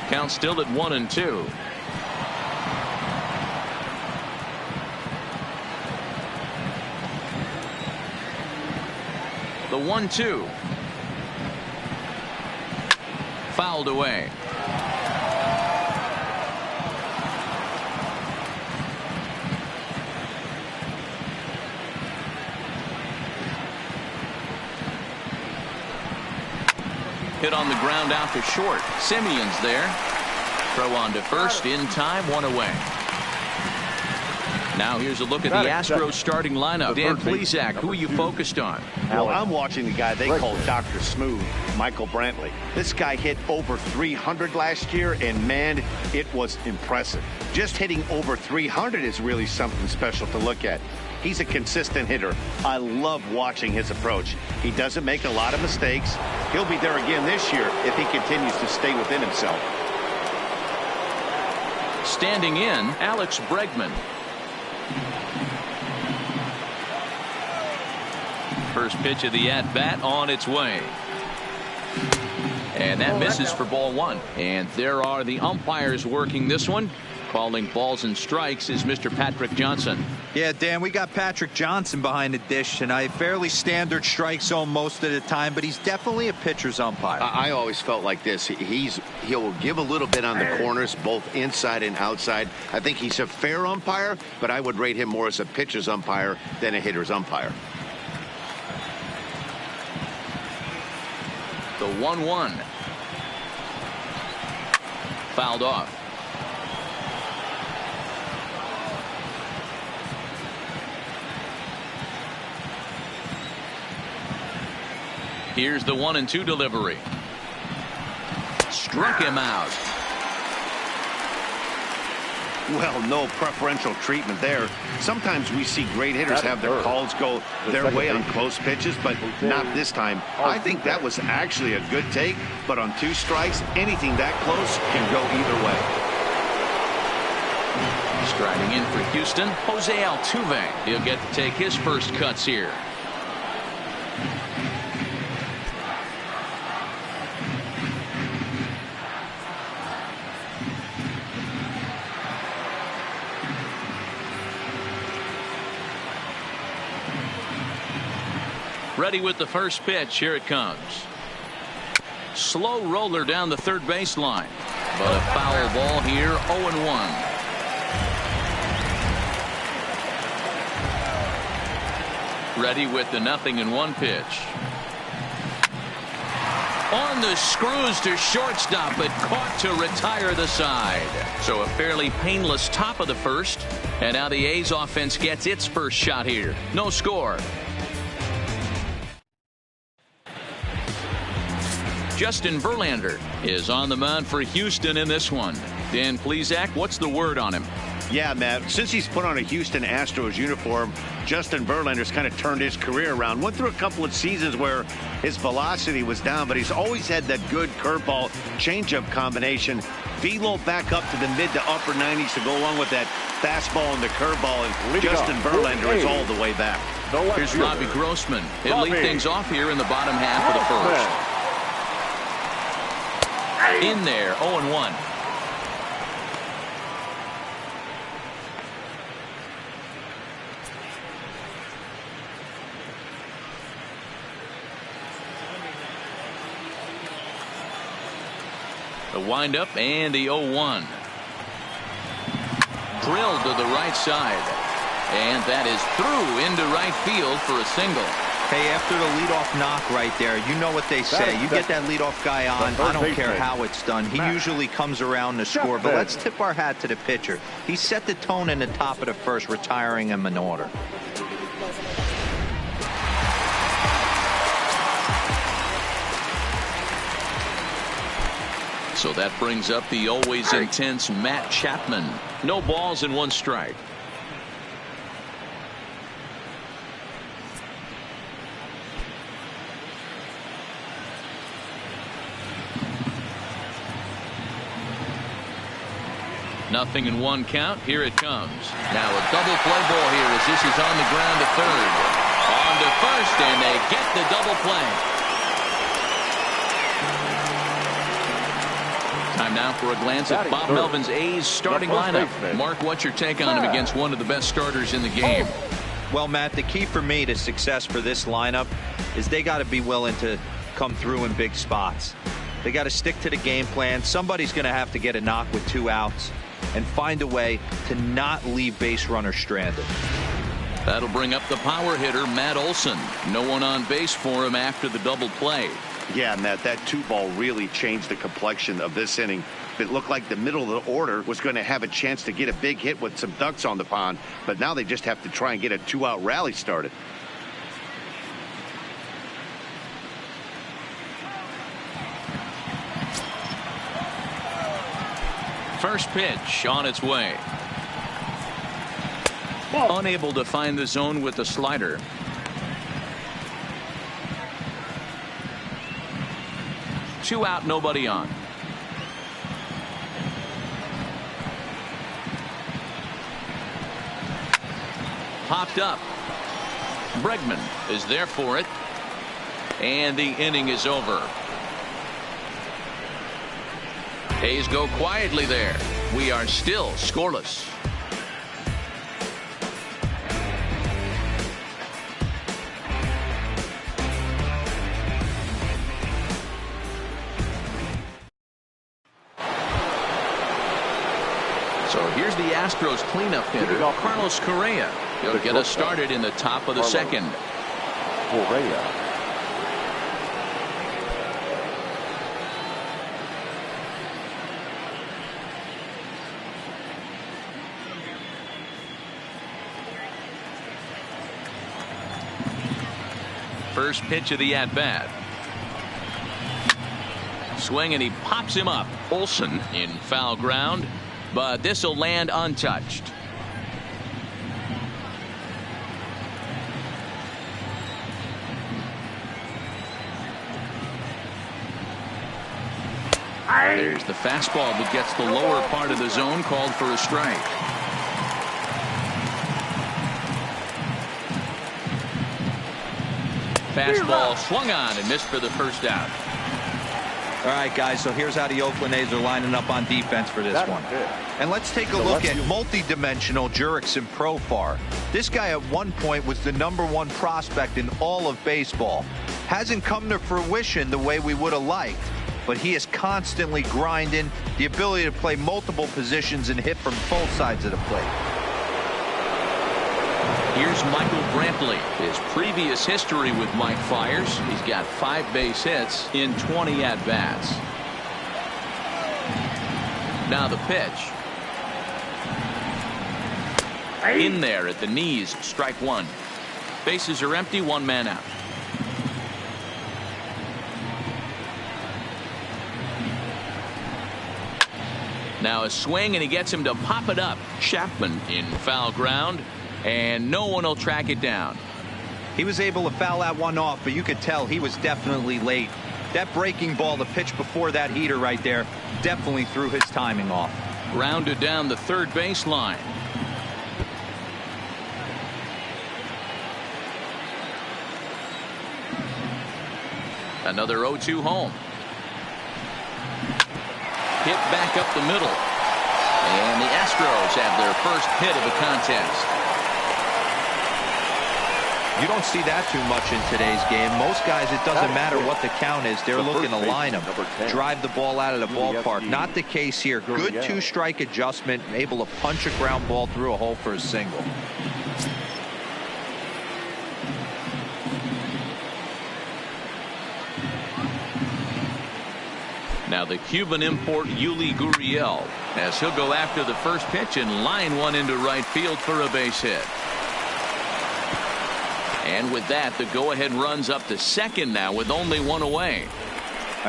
Count still at 1-2. The 1-2. Fouled away. Hit on the ground out to short. Simeon's there. Throw on to first in time, one away. Now here's a look at the Astros starting lineup. Dan Plesac, who are you focused on? Well, I'm watching the guy they call Dr. Smooth, Michael Brantley. This guy hit over 300 last year, and man, it was impressive. Just hitting over 300 is really something special to look at. He's a consistent hitter. I love watching his approach. He doesn't make a lot of mistakes. He'll be there again this year if he continues to stay within himself. Standing in, Alex Bregman. First pitch of the at-bat on its way. And that misses for ball one. And there are the umpires working this one. Calling balls and strikes is Mr. Patrick Johnson. Yeah, Dan, we got Patrick Johnson behind the dish tonight. Fairly standard strike zone most of the time, but he's definitely a pitcher's umpire. I always felt like this. He'll give a little bit on the corners, both inside and outside. I think he's a fair umpire, but I would rate him more as a pitcher's umpire than a hitter's umpire. The 1-1. Fouled off. Here's the 1-2 delivery. Struck him out. Well, no preferential treatment there. Sometimes we see great hitters have their calls go their way on close pitches, but not this time. I think that was actually a good take, but on 2 strikes, anything that close can go either way. Striding in for Houston, Jose Altuve. He'll get to take his first cuts here. Ready with the first pitch. Here it comes. Slow roller down the third baseline. But a foul ball here. 0-1. Ready with the 0-1 pitch. On the screws to shortstop, but caught to retire the side. So a fairly painless top of the first. And now the A's offense gets its first shot here. No score. Justin Verlander is on the mound for Houston in this one. Dan Plesac, what's the word on him? Yeah, Matt, since he's put on a Houston Astros uniform, Justin Verlander's kind of turned his career around. Went through a couple of seasons where his velocity was down, but he's always had that good curveball changeup combination. Velo back up to the mid to upper 90s to go along with that fastball and the curveball, and Justin Verlander is all the way back. Here's Robbie Grossman. He'll lead things off here in the bottom half of the first. In there, 0-1. The windup and the 0-1. Drilled to the right side. And that is through into right field for a single. Hey, after the leadoff knock right there, you know what they say. You get that leadoff guy on, I don't care how it's done. He usually comes around to score, but let's tip our hat to the pitcher. He set the tone in the top of the first, retiring him in order. So that brings up the always intense Matt Chapman. No balls and 1 strike. Nothing in 1 count. Here it comes. Now a double play ball here as this is on the ground to third. On to first, and they get the double play. And now for a glance at Bob Melvin's A's starting lineup. Mark, what's your take on him against one of the best starters in the game? Well, Matt, the key for me to success for this lineup is they got to be willing to come through in big spots. They got to stick to the game plan. Somebody's going to have to get a knock with 2 outs and find a way to not leave base runners stranded. That'll bring up the power hitter, Matt Olson. No one on base for him after the double play. Yeah, Matt, that 2-ball really changed the complexion of this inning. It looked like the middle of the order was going to have a chance to get a big hit with some ducks on the pond, but now they just have to try and get a 2-out rally started. First pitch on its way. Unable to find the zone with the slider. Two out, nobody on. Popped up. Bregman is there for it. And the inning is over. A's go quietly there. We are still scoreless. So here's the Astros cleanup hitter, Carlos Correa. He'll get us started in the top of the second. Correa. First pitch of the at-bat. Swing and he pops him up. Olson in foul ground, but this will land untouched. There's the fastball that gets the lower part of the zone, called for a strike. Fastball swung on and missed for the first out. All right, guys, so here's how the Oakland A's are lining up on defense for this one. And let's take a look at multi-dimensional Jurickson Profar. This guy at one point was the #1 prospect in all of baseball. Hasn't come to fruition the way we would have liked, but he is constantly grinding, the ability to play multiple positions and hit from both sides of the plate. Here's Michael Brantley. His previous history with Mike Fiers. He's got 5 base hits in 20 at-bats. Now the pitch. In there at the knees, strike one. Bases are empty, 1 man out. Now a swing and he gets him to pop it up. Chapman in foul ground. And no one will track it down. He was able to foul that one off, but you could tell he was definitely late. That breaking ball, the pitch before that heater right there, definitely threw his timing off. Grounded down the third baseline. Another 0-2 home. Hit back up the middle. And the Astros have their first hit of the contest. You don't see that too much in today's game. Most guys, it doesn't matter what the count is. They're looking to line them, drive the ball out of the ballpark. Not the case here. Good 2-strike adjustment, able to punch a ground ball through a hole for a single. Now the Cuban import Yuli Gurriel, as he'll go after the first pitch and line one into right field for a base hit. And with that, the go-ahead runs up to second now with only 1 away.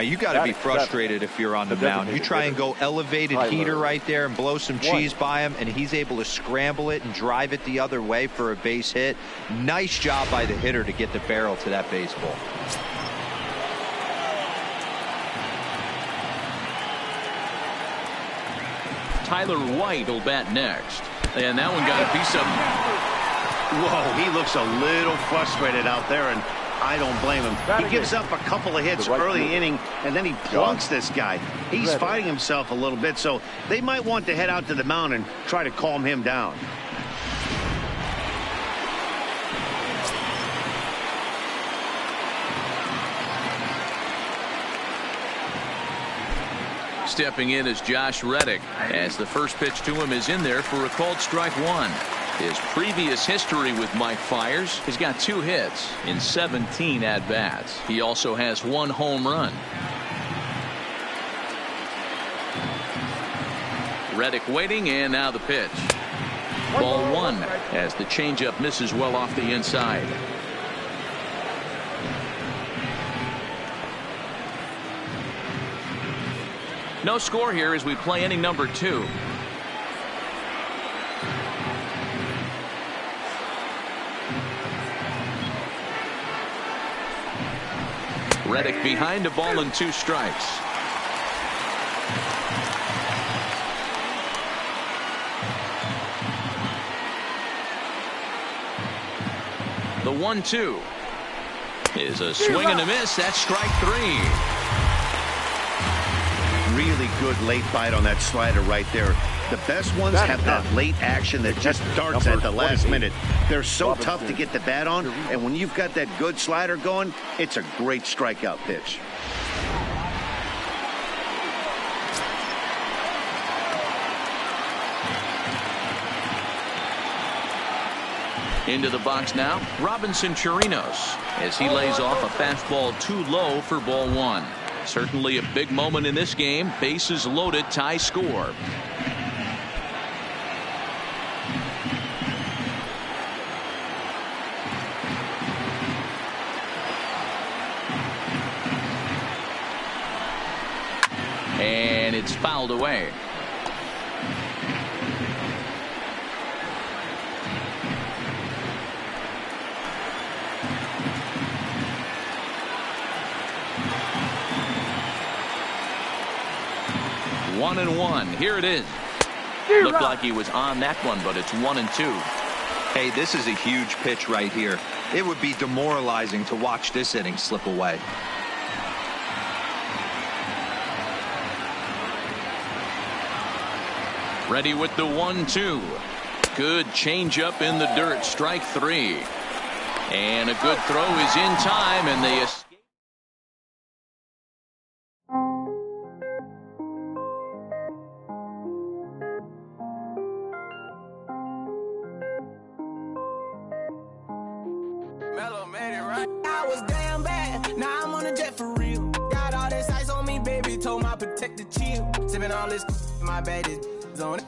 You got to be frustrated if you're on the mound. You try and go elevated heater right there and blow some cheese by him, and he's able to scramble it and drive it the other way for a base hit. Nice job by the hitter to get the barrel to that baseball. Tyler White will bat next. And that one got a piece of him. Whoa, he looks a little frustrated out there, and I don't blame him. He gives up a couple of hits early inning, and then he plunks this guy. He's fighting himself a little bit, so they might want to head out to the mound and try to calm him down. Stepping in is Josh Reddick, as the first pitch to him is in there for a called strike one. His previous history with Mike Fiers, he's got 2 hits in 17 at-bats. He also has 1 home run. Reddick waiting, and now the pitch. Ball 1 as the changeup misses well off the inside. No score here as we play inning number 2. Reddick behind a ball and 2 strikes. The 1-2 is a swing and a miss. That's strike 3. Really good late bite on that slider right there. The best ones have that late action that just darts at the last minute. They're so tough to get the bat on, and when you've got that good slider going, it's a great strikeout pitch. Into the box now, Robinson Chirinos, as he lays off a fastball too low for ball 1. Certainly a big moment in this game. Bases loaded, tie score. And it's fouled away. One and one. Here it is. Looked like he was on that one, but it's 1-2. Hey, this is a huge pitch right here. It would be demoralizing to watch this inning slip away. Ready with the 1-2. Good changeup in the dirt. Strike 3. And a good throw is in time, and they escape. I was damn bad, now I'm on a jet for real. Got all this ice on me, baby, told my protector chill. Sipping all this, my bad is on it.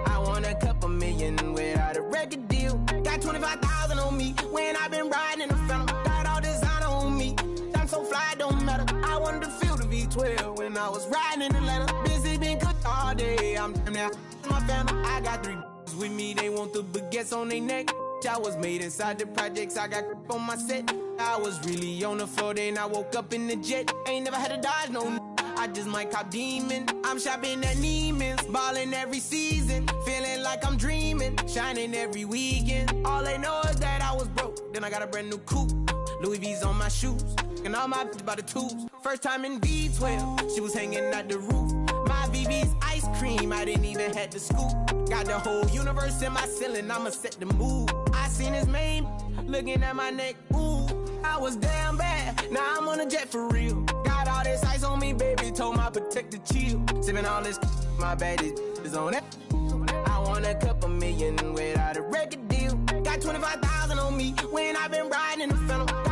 I want a couple million without a record deal. Got 25,000 on me when I've been riding in the phantom. Got all designer on me, I'm so fly, don't matter. I wanted to feel the V12 when I was riding in Atlanta. Busy been cooked all day, I'm damn now my family. I got 3 with me, they want the baguettes on their neck. I was made inside the projects, I got on my set. I was really on the floor, then I woke up in the jet. Ain't never had to dodge no I just might cop demon. I'm shopping at Neiman's, balling every season. Feeling like I'm dreaming, shining every weekend. All they know is that I was broke, then I got a brand new coupe. Louis V's on my shoes, and all my by the tubes. First time in V12, she was hanging at the roof. My VV's ice cream, I didn't even have to scoop. Got the whole universe in my ceiling, I'ma set the mood. I seen his name, looking at my neck, ooh. I was damn bad, now I'm on a jet for real. Got all this ice on me, baby, told my protector chill. Sipping all this, my bad is on it. I want a couple million without a record deal. Got 25,000 on me when I've been riding in the phantom.